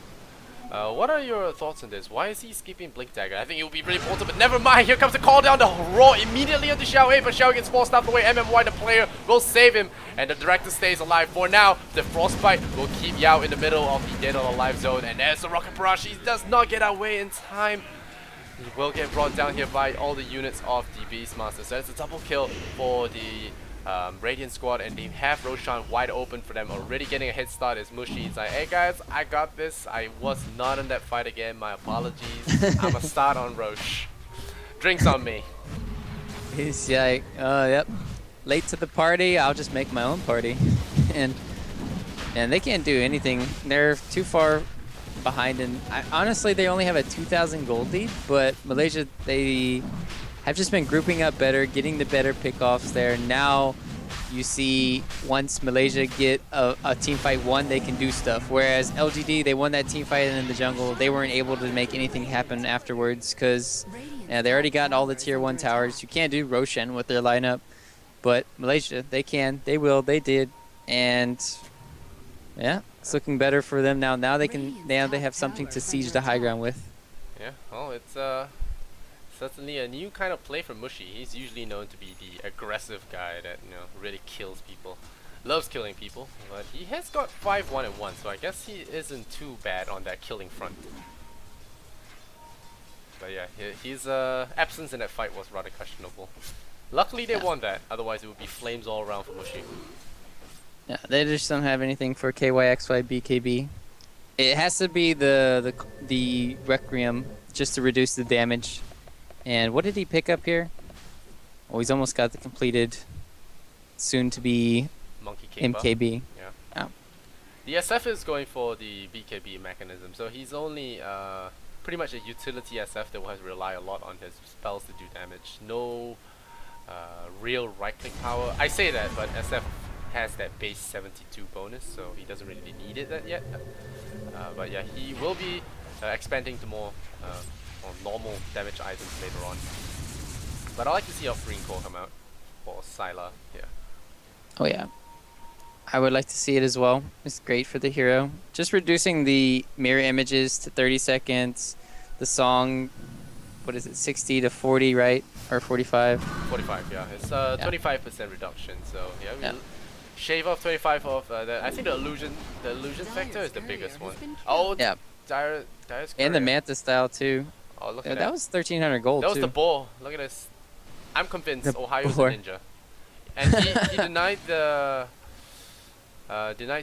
S1: What are your thoughts on this? Why is he skipping Blink Dagger? I think it will be really important, but never mind. Here comes the call down, the Raw immediately onto Xiao 8, but Xiao gets small stuff away. MMY, the player, will save him, and the director stays alive. For now, the Frostbite will keep Yao in the middle of the dead or alive zone, and there's the Rocket Barrage. He does not get away in time. He will get brought down here by all the units of the Beastmaster. So it's a double kill for the Radiant squad, and they have Roshan wide open for them. Already getting a head start is Mushi. It's like, hey guys, I got this. I was not in that fight again. My apologies. I'm a start on Roche. Drinks on me.
S2: He's like, yep. Late to the party. I'll just make my own party. and they can't do anything. They're too far behind, and honestly, they only have a 2,000 gold lead. But Malaysia, they have just been grouping up better, getting the better pickoffs there. Now you see once Malaysia get a team fight won, they can do stuff. Whereas LGD, they won that team fight in the jungle. They weren't able to make anything happen afterwards because they already got all the tier 1 towers. You can't do Roshan with their lineup. But Malaysia, they can, they will, they did. And yeah, it's looking better for them now. Now they have something to siege the high ground with.
S1: Yeah, well, it's certainly a new kind of play from Mushi. He's usually known to be the aggressive guy that, you know, really kills people. Loves killing people, but he has got 5-1 and 1, so I guess he isn't too bad on that killing front. But yeah, his absence in that fight was rather questionable. Luckily they won that, otherwise it would be flames all around for Mushi.
S2: Yeah, they just don't have anything for KYXY BKB. It has to be the Requiem just to reduce the damage. And what did he pick up here? Oh, he's almost got the completed soon to be
S1: Monkey King buff.
S2: MKB.
S1: Yeah.
S2: Oh.
S1: The SF is going for the BKB mechanism, so he's only pretty much a utility SF that will have to rely a lot on his spells to do damage. No real right click power. I say that, but SF has that base 72 bonus, so he doesn't really need it yet. But yeah, he will be expanding to more normal damage items later on. But I like to see a Green Core come out for Syla here.
S2: Oh yeah. I would like to see it as well. It's great for the hero. Just reducing the mirror images to 30 seconds. The song, what is it, 60 to 40, right? Or 45?
S1: 45, yeah. It's 25% reduction, so yeah, we shave off 25 of I think the illusion factor is the biggest one. Oh,
S2: yeah.
S1: Dyer's
S2: And the
S1: courier.
S2: Manta style too.
S1: Oh, look
S2: Yeah,
S1: at
S2: that was 1,300 gold
S1: That was
S2: too.
S1: the boar. Look at this. I'm convinced
S2: The
S1: Ohio's
S2: boar.
S1: a ninja. And he denied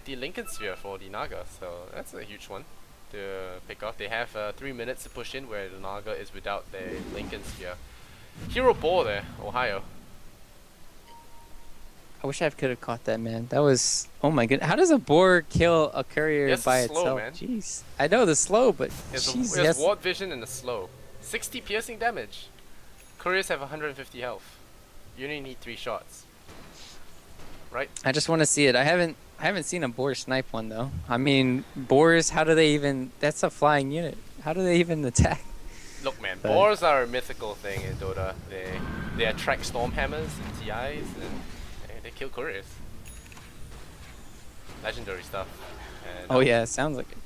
S1: the Lincoln Sphere for the Naga, so that's a huge one to pick off. They have 3 minutes to push in where the Naga is without the Lincoln Sphere. Hero boar there, Ohio.
S2: I wish I could have caught that, man. That was, oh my goodness. How does a boar kill a courier
S1: It's
S2: by
S1: slow,
S2: itself?
S1: man.
S2: Jeez. I know the slow, but
S1: It's
S2: jeez,
S1: a
S2: yes.
S1: ward vision and a slow. 60 piercing damage. Couriers have 150 health. You only need 3 shots. Right?
S2: I just want to see it. I haven't seen a boar snipe one though. I mean, boars, how do they even, that's a flying unit. How do they even attack?
S1: Look, man,
S2: But
S1: boars are a mythical thing in Dota. They attract Stormhammers and TIs and they kill couriers. Legendary stuff. And,
S2: oh yeah, it sounds like it.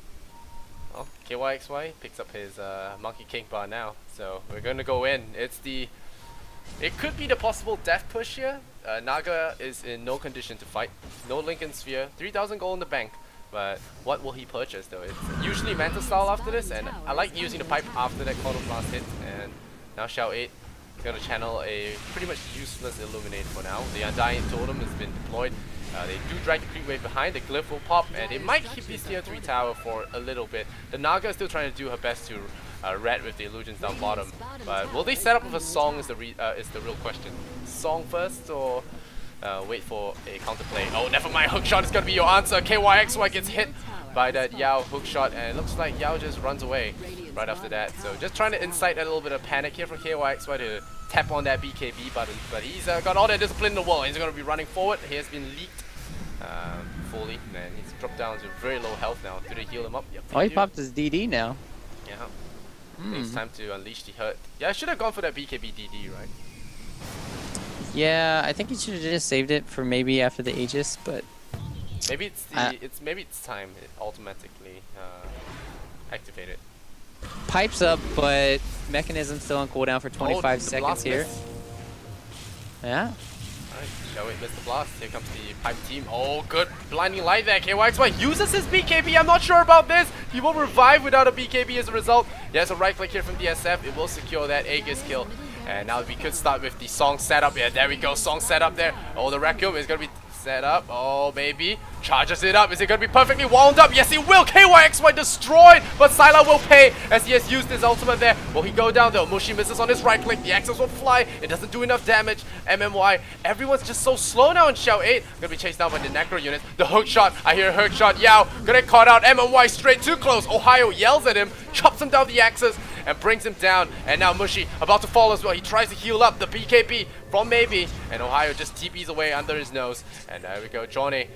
S1: well, KYXY picks up his Monkey King bar now, so we're gonna go in. It could be the possible death push here. Naga is in no condition to fight. No Lincoln Sphere. 3,000 gold in the bank. But what will he purchase though? It's usually Manta style after this, and I like using the pipe after that Call of Blast hit. And now Shao 8 is gonna channel a pretty much useless Illuminate for now. The Undying Totem has been deployed. They do drag the creep wave behind, the glyph will pop, and they might keep this tier 3 tower for a little bit. The Naga is still trying to do her best to rat with the illusions down bottom. But will they set up with a song is the real question. Song first or wait for a counterplay? Oh, never mind, hookshot is gonna be your answer. KYXY gets hit by that Yao hookshot, and it looks like Yao just runs away right after that. So just trying to incite a little bit of panic here from KYXY to tap on that BKB button. But he's got all that discipline in the world. He's gonna be running forward. He has been leaked fully, and he's dropped down to very low health now. Do they heal him up? Yep,
S2: Oh, he
S1: do.
S2: popped his DD now.
S1: Yeah. I think it's time to unleash the hurt. Yeah, I should have gone for that BKB DD, right?
S2: Yeah, I think he should have just saved it for maybe after the Aegis, but
S1: Maybe it's the maybe it's time it automatically activated.
S2: pipes up, but mechanism still on cooldown for 25
S1: the
S2: seconds
S1: blast
S2: here.
S1: miss.
S2: Yeah.
S1: Alright, shall we miss the blast? Here comes the pipe team. Oh, good blinding light there. KYXY uses his BKB. I'm not sure about this. He will revive without a BKB as a result. There's a right click here from DSF. It will secure that Aegis kill. And now we could start with the song setup. Yeah, there we go. Song setup there. Oh, the Requiem is going to be set up. Oh, maybe. Charges it up. Is it going to be perfectly wound up? Yes, it will. KYXY destroyed. But Syla will pay as he has used his ultimate there. Will he go down though? Mushi misses on his right click. The Axis will fly. It doesn't do enough damage. MMY. Everyone's just so slow now in Shao 8. Going to be chased down by the Necro units. The hook shot. I hear a hook shot. Yao. Going to get caught out. MMY straight too close. Ohio yells at him. Chops him down the Axis and brings him down. And now Mushi about to fall as well. He tries to heal up the BKB from maybe. And Ohio just TPs away under his nose. And there we go. Johnny.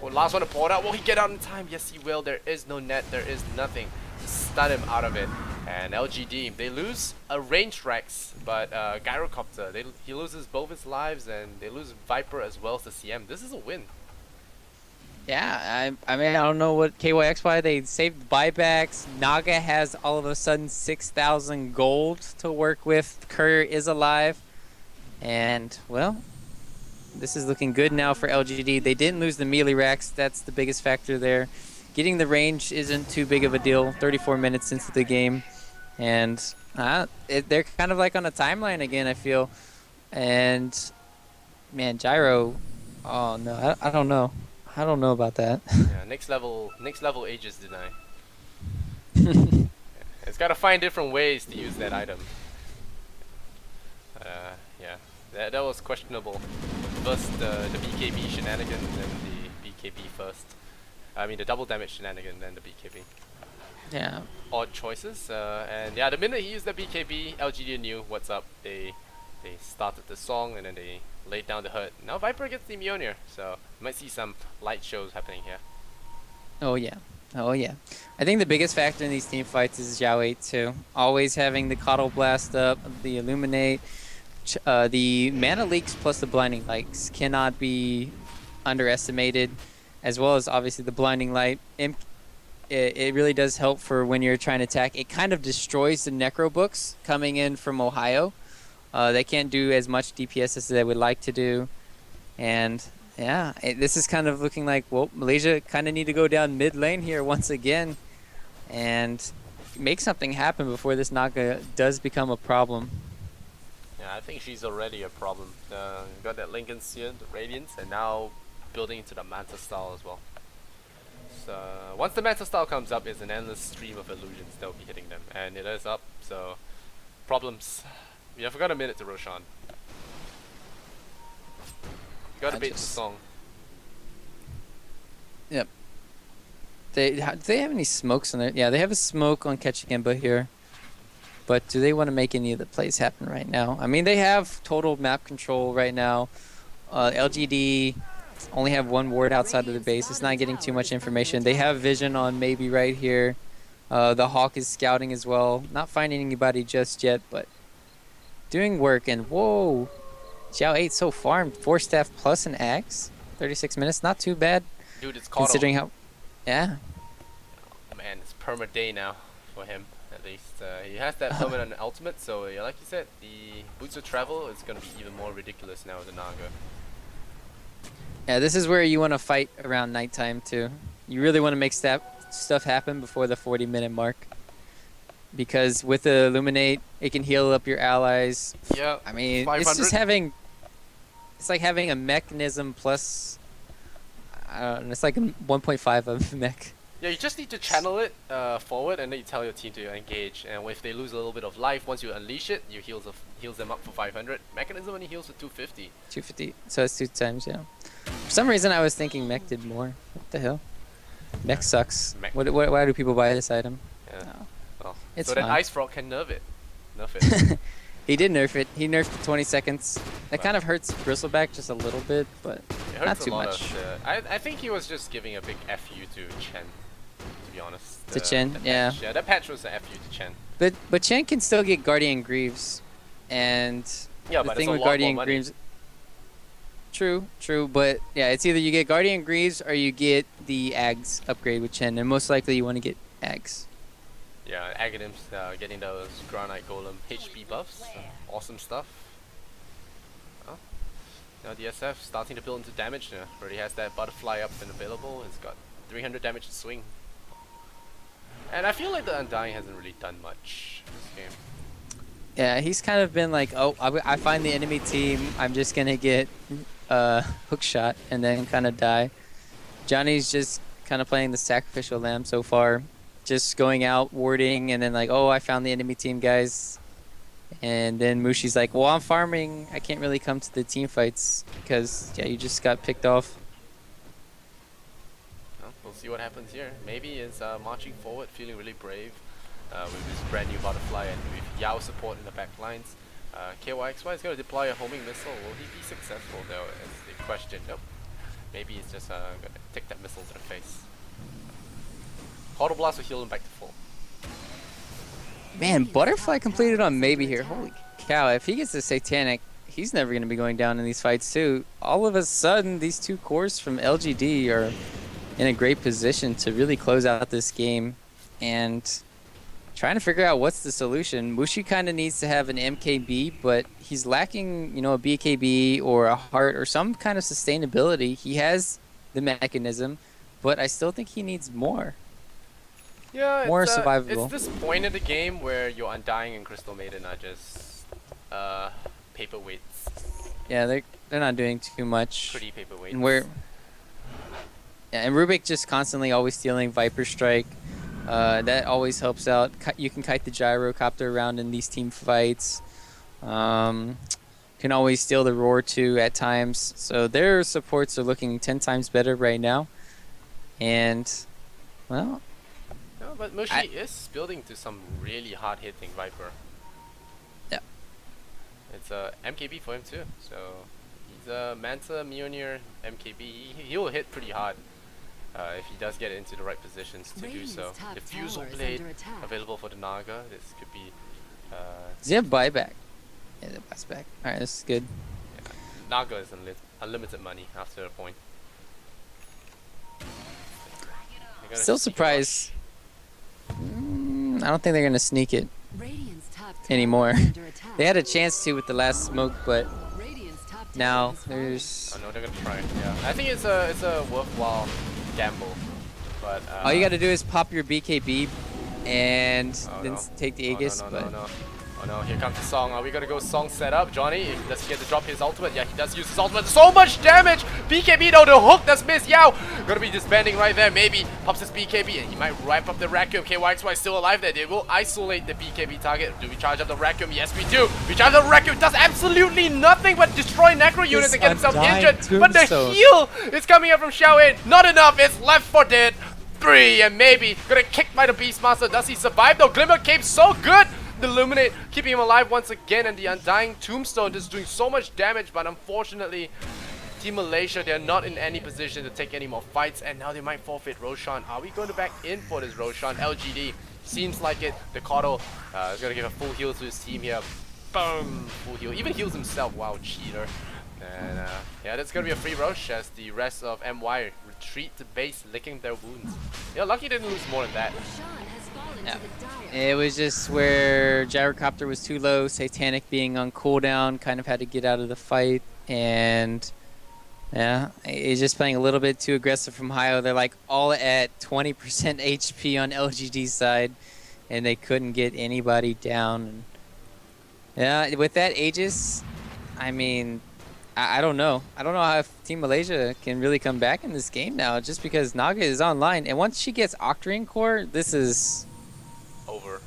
S1: Last one to pour it out. Will he get out in time? Yes, he will. There is no net. There is nothing to stun him out of it. And LGD, they lose a ranged Rex, but Gyrocopter, he loses both his lives, and they lose Viper as well as the CM. This is a win.
S2: Yeah, I mean, I don't know what KYXY, they saved buybacks. Naga has all of a sudden 6,000 gold to work with. Courier is alive. And, well, this is looking good now for LGD. They didn't lose the melee racks. That's the biggest factor there. Getting the range isn't too big of a deal. 34 minutes into the game. And they're kind of like on a timeline again, I feel. And, man, Gyro, oh, no, I don't know. I don't know about that.
S1: Yeah, next level Aegis deny. It's got to find different ways to use that item. Yeah, that was questionable. First the BKB shenanigan, then the BKB first. I mean the double damage shenanigan, then the BKB.
S2: Yeah.
S1: Odd choices, and yeah, the minute he used the BKB, LGD knew what's up. They started the song and then they laid down the hurt. Now Viper gets the Mjolnir, so you might see some light shows happening here.
S2: Oh yeah. Oh yeah. I think the biggest factor in these team fights is Xiao 8 too. Always having the Coddle Blast up, the Illuminate, the mana leaks plus the blinding lights cannot be underestimated, as well as obviously the blinding light. It really does help for when you're trying to attack. It kind of destroys the Necro books coming in from Ohio. They can't do as much DPS as they would like to do. And yeah, this is kind of looking like, well, Malaysia kind of need to go down mid lane here once again and make something happen before this Naga does become a problem.
S1: Yeah, I think she's already a problem. Got that Lincoln Seer, the Radiance, and now building into the Manta style as well. So once the Manta style comes up, it's an endless stream of illusions that will be hitting them, and it is up. So problems. We have got a minute to Roshan. You gotta bait the song.
S2: Yep. Do they have any smokes on there? Yeah, they have a smoke on catching Imba here. But do they want to make any of the plays happen right now? I mean, they have total map control right now. LGD only have one ward outside of the base. It's not getting too much information. They have vision on maybe right here. The Hawk is scouting as well. Not finding anybody just yet, but doing work. And whoa, Xiao 8 so farmed. 4 staff plus an axe. 36 minutes, not too bad.
S1: Dude, it's caught
S2: considering how, yeah.
S1: Oh, man, it's perma-day now for him. At least he has that permanent ultimate, so yeah, like you said, the boots of travel is going to be even more ridiculous now with the Naga.
S2: Yeah, this is where you want to fight around nighttime too. You really want to make stuff happen before the 40-minute mark. Because with the Illuminate, it can heal up your allies.
S1: Yeah,
S2: I mean,
S1: 500.
S2: it's just having... It's like having a mechanism plus... I don't know, it's like a 1.5 of mech.
S1: Yeah, you just need to channel it forward, and then you tell your team to engage. And if they lose a little bit of life, once you unleash it, you heals them up for 500. Mechanism only heals for 250.
S2: 250, so it's 2 times, yeah. For some reason, I was thinking mech did more. What the hell? Mech sucks.
S1: Mech.
S2: Why do people buy this item?
S1: Yeah.
S2: No.
S1: Well,
S2: It's
S1: so
S2: fine.
S1: that Ice Frog can nerf it. Nerf it.
S2: He did nerf it. He nerfed the 20 seconds. That kind of hurts Bristleback just a little bit, but
S1: It hurts
S2: not
S1: a
S2: too
S1: lot
S2: much.
S1: I think he was just giving a big FU to Chen, to be honest.
S2: To Chen,
S1: the
S2: yeah.
S1: patch. Yeah, that patch was an FU to Chen.
S2: But Chen can still get Guardian Greaves, and
S1: Yeah,
S2: the
S1: but
S2: thing
S1: it's a
S2: with
S1: lot
S2: Guardian
S1: more money.
S2: Greaves. True, but yeah, it's either you get Guardian Greaves or you get the Ags upgrade with Chen, and most likely you want to get Ags.
S1: Yeah, Aghanim's getting those Granite Golem HP buffs. Awesome stuff. Oh. Now DSF starting to build into damage now. Already has that butterfly up and available. It's got 300 damage to swing. And I feel like the Undying hasn't really done much this game.
S2: Yeah, he's kind of been like, oh, I find the enemy team, I'm just gonna get hook shot and then kind of die. Johnny's just kind of playing the sacrificial lamb so far, just going out warding and then like, oh, I found the enemy team, guys. And then Mushi's like, well, I'm farming, I can't really come to the team fights because yeah, you just got picked off.
S1: Well, we'll see what happens here. Maybe is marching forward, feeling really brave with this brand new butterfly and with Yao support in the back lines. KYXY is going to deploy a homing missile. Will he be successful though? Is the question. Nope. Maybe he's just going to take that missile to the face. Auto Blast will heal him back to full.
S2: Man, Butterfly completed on maybe here. Holy cow, if he gets the Satanic, he's never going to be going down in these fights too. All of a sudden, these 2 cores from LGD are in a great position to really close out this game, and trying to figure out what's the solution. Mushi kind of needs to have an MKB, but he's lacking, a BKB or a heart or some kind of sustainability. He has the mechanism, but I still think he needs more.
S1: Yeah,
S2: More
S1: it's
S2: survivable.
S1: this point in the game where your Undying and Crystal Maiden are just paperweights.
S2: Yeah, they're not doing too much.
S1: Pretty paperweights.
S2: And Rubik just constantly always stealing Viper Strike. That always helps out. You can kite the gyrocopter around in these team fights. Can always steal the Roar too at times. So their supports are looking 10 times better right now. And, well...
S1: No, but Mushi is building to some really hard-hitting Viper.
S2: Yeah.
S1: It's a MKB for him too. So he's a Manta, Mjolnir, MKB. He'll hit pretty hard. If he does get into the right positions to do so. The Fusel Blade available for the Naga. This could be...
S2: Does he have buyback? Yeah, the buys back. Alright, this is good.
S1: Yeah. Naga is unlimited money after a point.
S2: Still surprised. I don't think they're going to sneak it anymore. They had a chance to with the last smoke, but now there's...
S1: Oh no, they're going to try. Yeah, I think it's a worthwhile gamble, but
S2: all you got to do is pop your BKB and then take the Aegis.
S1: Oh no, here comes the Song. Are we gonna go Song set up? Johnny, does he get to drop his ultimate? Yeah, he does use his ultimate. So much damage! BKB though, the hook does miss. Yao! Gonna be disbanding right there. Maybe pops his BKB and he might ramp up the Raccoon. KYXY still alive there. They will isolate the BKB target. Do we charge up the Raccoon? Yes, we do. We charge up the Raccoon. Does absolutely nothing but destroy Necro units and get himself injured. But the heal is coming up from Xiaoyin. Not enough. It's left for dead. 3 and maybe gonna kick by the Beastmaster. Does he survive though? Glimmer Cape so good. The Illuminate keeping him alive once again, and the Undying Tombstone just doing so much damage, but unfortunately Team Malaysia, they're not in any position to take any more fights, and now they might forfeit Roshan. Are we going to back in for this Roshan? LGD seems like it. The Cotto is going to give a full heal to his team here. Boom! Full heal. Even heals himself. Wow, cheater. And yeah, that's going to be a free Rosh as the rest of MY retreat to base, licking their wounds. Yeah, lucky didn't lose more than that.
S2: Yeah. It was just where Gyrocopter was too low, Satanic being on cooldown, kind of had to get out of the fight, and yeah, he's just playing a little bit too aggressive from Hyo. They're like all at 20% HP on LGD's side, and they couldn't get anybody down. And yeah, with that Aegis, I mean, I don't know. I don't know how Team Malaysia can really come back in this game now, just because Naga is online, and once she gets Octarine Core, this is...
S1: over.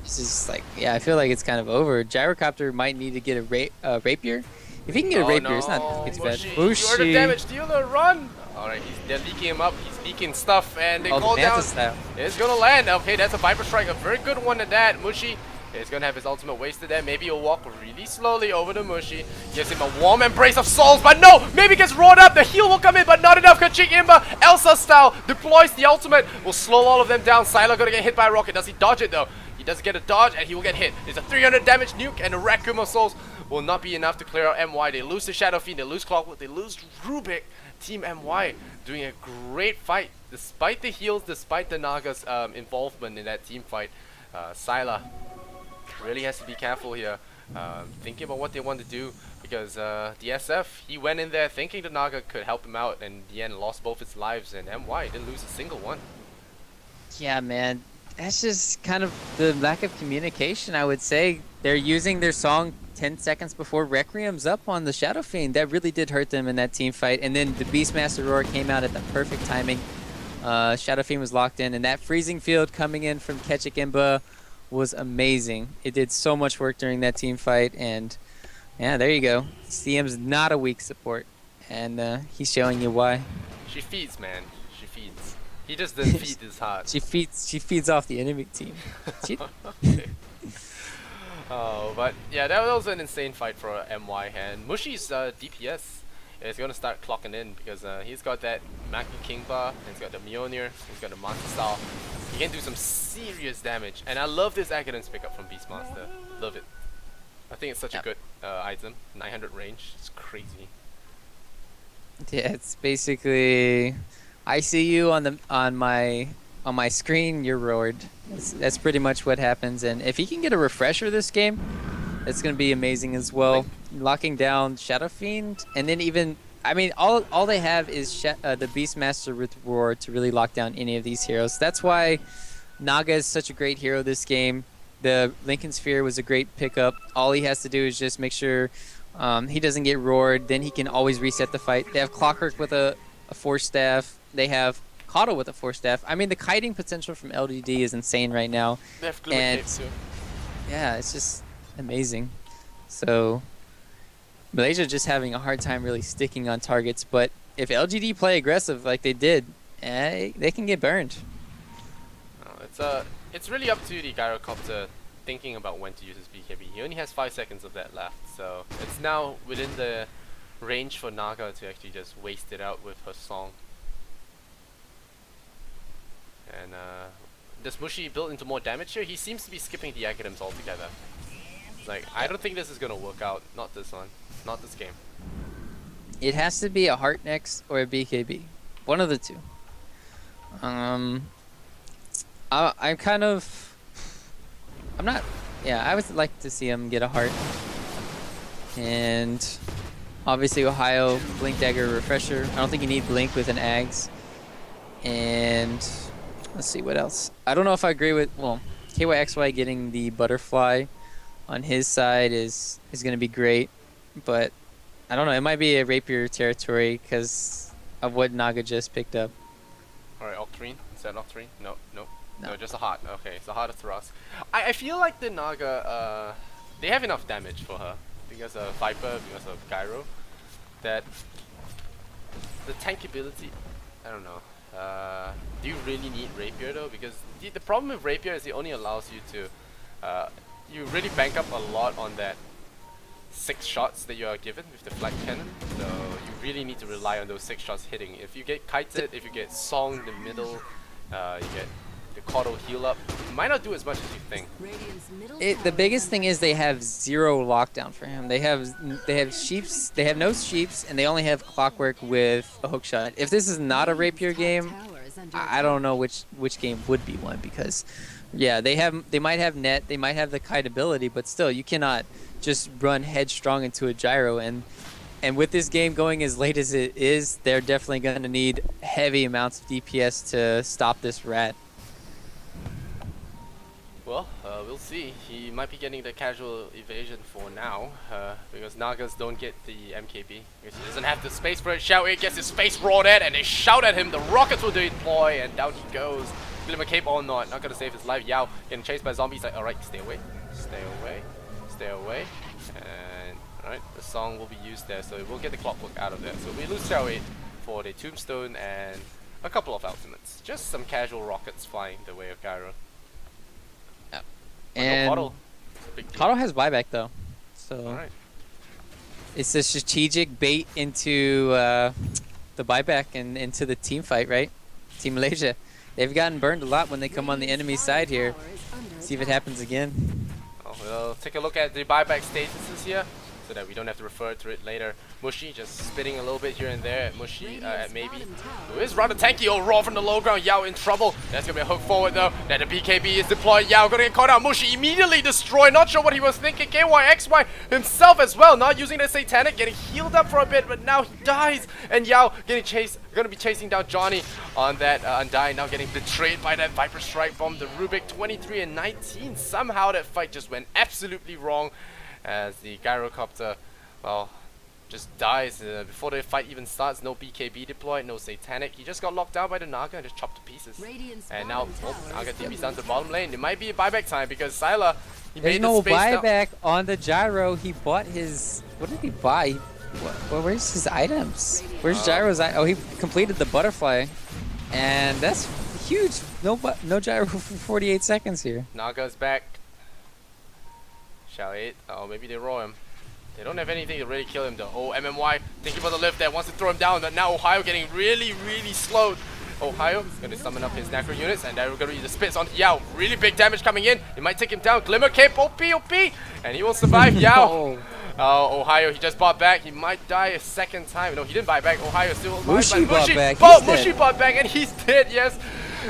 S2: It's just like, yeah, I feel like it's kind of over. Gyrocopter might need to get a Rapier. If he can get a Rapier, it's not too bad.
S1: Bushi. You're the damage dealer, run! Alright, they're leaking him up, he's leaking stuff, and they call down.
S2: Style.
S1: It's gonna land. Okay, that's a Viper Strike, a very good one at that. Mushi is gonna have his ultimate wasted there. Maybe he'll walk really slowly over to Mushi. Gives him a warm embrace of souls, but no! Maybe gets roared up, the heal will come in, but not enough. Kachik Imba, Elsa style, deploys the ultimate, will slow all of them down. Sylar gonna get hit by a rocket. Does he dodge it though? He does get a dodge and he will get hit. It's a 300 damage nuke, and the Raccoon of Souls will not be enough to clear out MY. They lose the Shadow Fiend, they lose Clockwork, they lose Rubik. Team MY doing a great fight despite the heals, despite the Naga's involvement in that team fight. Sylar really has to be careful here, thinking about what they want to do, because the SF, he went in there thinking the Naga could help him out, and in the end lost both its lives, and MY didn't lose a single one.
S2: Yeah, man. That's just kind of the lack of communication, I would say. They're using their song 10 seconds before Requiem's up on the Shadow Fiend. That really did hurt them in that team fight. And then the Beastmaster Roar came out at the perfect timing. Shadow Fiend was locked in, and that freezing field coming in from Ketchik Imba was amazing. It did so much work during that team fight, and yeah, there you go. CM's not a weak support, and he's showing you why.
S1: She feeds, man. She feeds. He just doesn't feed his heart.
S2: She feeds off the enemy team.
S1: Oh, but yeah, that was an insane fight for MY, and Mushi's DPS is going to start clocking in, because he's got that Maki King Bar, he's got the Mjolnir, he's got the Monster Style. He can do some serious damage, and I love this Academ's pickup from Beastmaster. Love it. I think it's such a good item. 900 range, it's crazy.
S2: Yeah, it's basically I see you on my screen. You're roared. That's pretty much what happens. And if he can get a refresher this game, it's gonna be amazing as well. Locking down Shadow Fiend, and then even I mean all they have is the Beastmaster with Roar to really lock down any of these heroes. That's why Naga is such a great hero this game. The Lincoln Sphere was a great pickup. All he has to do is just make sure he doesn't get roared. Then he can always reset the fight. They have Clockwork with a Force Staff. They have Caudle with a Force Staff. I mean, the kiting potential from LGD is insane right now.
S1: They have Glimmer Cape too.
S2: Yeah, it's just amazing. So Malaysia just having a hard time really sticking on targets. But if LGD play aggressive like they did, they can get burned.
S1: It's really up to the Gyrocopter thinking about when to use his BKB. He only has 5 seconds of that left, so it's now within the range for Naga to actually just waste it out with her song. And does Mushi build into more damage here? He seems to be skipping the Academics altogether. Like, I don't think this is gonna work out. Not this one. Not this game.
S2: It has to be a Heart next or a BKB. One of the two. I'm kind of... I'm not... Yeah, I would like to see him get a Heart. And obviously Ohio, Blink Dagger, Refresher. I don't think you need Blink with an Ags. And let's see what else. I don't know if I agree with... Well, KYXY getting the Butterfly on his side is going to be great. But I don't know. It might be a Rapier territory because of what Naga just picked up.
S1: Alright, Octarine. Is that Octarine? No, no. No, just a heart. Okay, it's a heart of thrust. I feel like the Naga, they have enough damage for her. Because of Viper, because of Gyro. That the tankability, I don't know. Do you really need Rapier though? Because the problem with Rapier is it only allows you to, you really bank up a lot on that 6 shots that you are given with the flight cannon. So you really need to rely on those 6 shots hitting. If you get kited, if you get song in the middle, you get the Caudle heal up, it might not do as much as you think.
S2: The biggest thing is they have 0 lockdown for him. They have sheeps. They have no sheeps, and they only have Clockwork with a hook shot. If this is not a Rapier game, I don't know which game would be one, because yeah, they might have net, they might have the kite ability, but still you cannot just run headstrong into a gyro. And with this game going as late as it is, they're definitely going to need heavy amounts of DPS to stop this rat.
S1: Well, we'll see. He might be getting the casual evasion for now, because Nagas don't get the MKB. Because he doesn't have the space for it. Xiao Yi gets his face roared at, and they shout at him. The rockets will deploy, and down he goes. Glimmer Cape or not gonna save his life. Yao getting chased by zombies. Like, alright, stay away, stay away, stay away. And alright, the song will be used there, so we'll get the Clockwork out of there. So we lose Xiao Yi for the Tombstone and a couple of ultimates. Just some casual rockets flying the way of Gyro.
S2: And
S1: Caudle
S2: has buyback though, so it's a strategic bait into the buyback and into the team fight, right? Team Malaysia, they've gotten burned a lot when they come on the enemy side here. See if it happens again.
S1: Oh, we'll take a look at the buyback statuses here, so that we don't have to refer to it later. Mushi just spitting a little bit here and there at Mushi, maybe. Who is rather tanky. Oh, Raw from the low ground. Yao in trouble. That's going to be a hook forward though. Now the BKB is deployed. Yao going to get caught out. Mushi immediately destroyed. Not sure what he was thinking. KYXY himself as well. Not using the Satanic. Getting healed up for a bit, but now he dies. And Yao getting chased. Going to be chasing down Johnny on that Undying. Now getting betrayed by that Viper Strike bomb. The Rubik 23 and 19. Somehow that fight just went absolutely wrong, as the Gyrocopter, well, just dies before the fight even starts. No BKB deployed, no Satanic. He just got locked down by the Naga and just chopped to pieces. And now Naga TP's down to the bottom lane. It might be a buyback time because Syla, he
S2: There's
S1: made
S2: no
S1: the space
S2: buyback on the gyro. He bought his... What did he buy? Where's his items? Where's Gyro's... Oh, he completed the butterfly. And that's huge. No gyro for 48 seconds here.
S1: Naga's back. Xiao Yi. Oh, maybe they roll him. They don't have anything to really kill him though. Oh, MMY thinking for the lift there, wants to throw him down, but now Ohio getting really slowed. Ohio gonna summon up his Necro units, and they're gonna use the spits on Yao. Really big damage coming in. It might take him down. Glimmer Cape, OP, and he will survive. Yao Ohio, he just bought back. He might die a second time. No, he didn't buy back. Ohio still alive.
S2: Mushi
S1: but
S2: bought back.
S1: Oh,
S2: He's dead.
S1: Mushi bought back and he's dead, yes.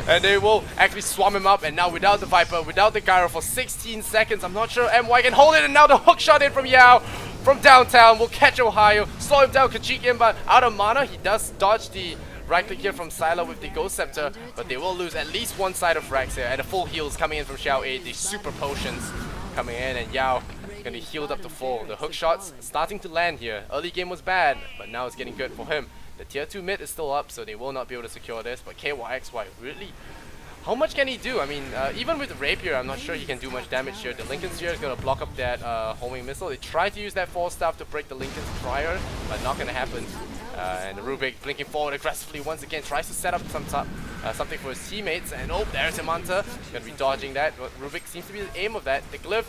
S1: And they will actually swarm him up. And now without the Viper, without the gyro for 16 seconds, I'm not sure MY can hold it. And now the hook shot in from Yao from downtown will catch Ohio. Slow him down, Kajikin, but out of mana, he does dodge the right click here from Sylar with the Ghost Scepter, but they will lose at least one side of frags here. And the full heals coming in from Xiao 8, the super potions coming in, and Yao gonna be healed up to full. The hook shots starting to land here. Early game was bad, but now it's getting good for him. The tier 2 mid is still up, so they will not be able to secure this, but KYXY really... How much can he do? I mean, even with the Rapier, I'm not sure he can do much damage here. The Lincoln Sphere is going to block up that homing missile. They tried to use that Force Staff to break the Lincoln's prior, but not going to happen. And the Rubik blinking forward aggressively once again, tries to set up something for his teammates. And oh, there's Imanta. Going to be dodging that. But Rubik seems to be the aim of that. The Glyph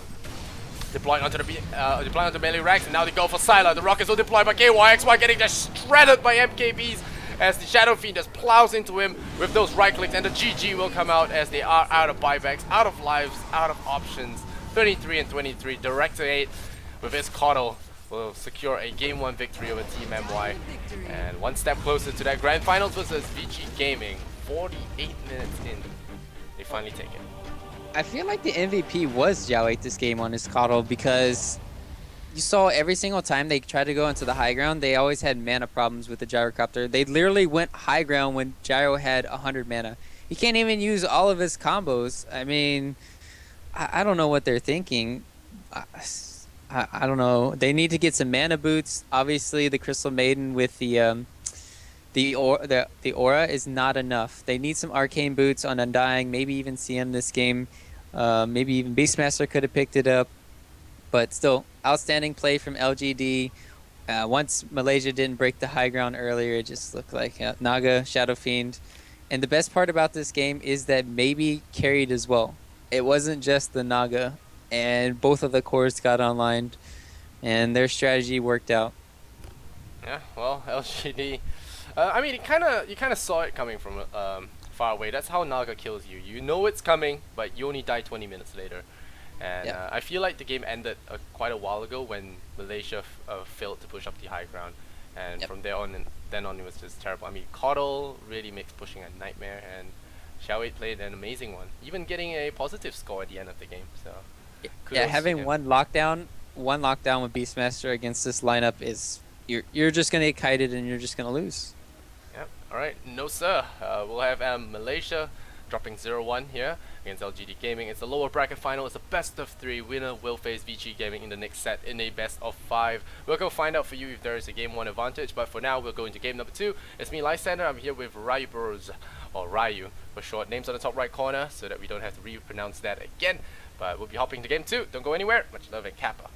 S1: deploying onto the melee racks, and now they go for Sylar. The rockets will deploy by KYXY, getting just shredded by MKBs. As the Shadow Fiend just plows into him with those right clicks, and the GG will come out as they are out of buybacks, out of lives, out of options. 33 and 23, Director 8 with his Coddle will secure a Game 1 victory over Team MY. And one step closer to that Grand Finals versus VG Gaming. 48 minutes in, they finally take it.
S2: I feel like the MVP was Xiao 8 this game on his Coddle, because you saw every single time they tried to go into the high ground, they always had mana problems with the Gyrocopter. They literally went high ground when Gyro had 100 mana. He can't even use all of his combos. I mean, I don't know what they're thinking. I don't know. They need to get some mana boots. Obviously, the Crystal Maiden with the aura is not enough. They need some arcane boots on Undying, maybe even CM this game. Maybe even Beastmaster could have picked it up. But still, outstanding play from LGD. Once Malaysia didn't break the high ground earlier, it just looked like Naga, Shadow Fiend. And the best part about this game is that maybe carried as well. It wasn't just the Naga, and both of the cores got online, and their strategy worked out.
S1: Yeah, well, LGD. I mean, you kind of saw it coming from far away. That's how Naga kills you. You know it's coming, but you only die 20 minutes later. And
S2: Yep.
S1: I feel like the game ended quite a while ago when Malaysia failed to push up the high ground, and
S2: Yep.
S1: from there on and then on it was just terrible. I mean, Coddle really makes pushing a nightmare, and Xiao 8 played an amazing one, even getting a positive score at the end of the game. So
S2: Yeah,
S1: kudos to
S2: having
S1: him.
S2: one lockdown with Beastmaster against this lineup is you're just gonna get kited and you're just gonna lose.
S1: Yep. All right. No sir. We'll have Malaysia dropping 0-1 here against LGD Gaming. It's a lower bracket final. It's a best of 3. Winner will face VG Gaming in the next set in a best of 5. We'll go find out for you if there is a game 1 advantage, but for now we'll go into game number 2. It's me, Lysander. I'm here with Ryuuboruz, or Ryu for short. Names on the top right corner so that we don't have to repronounce that again. But we'll be hopping to game 2. Don't go anywhere. Much love and Kappa.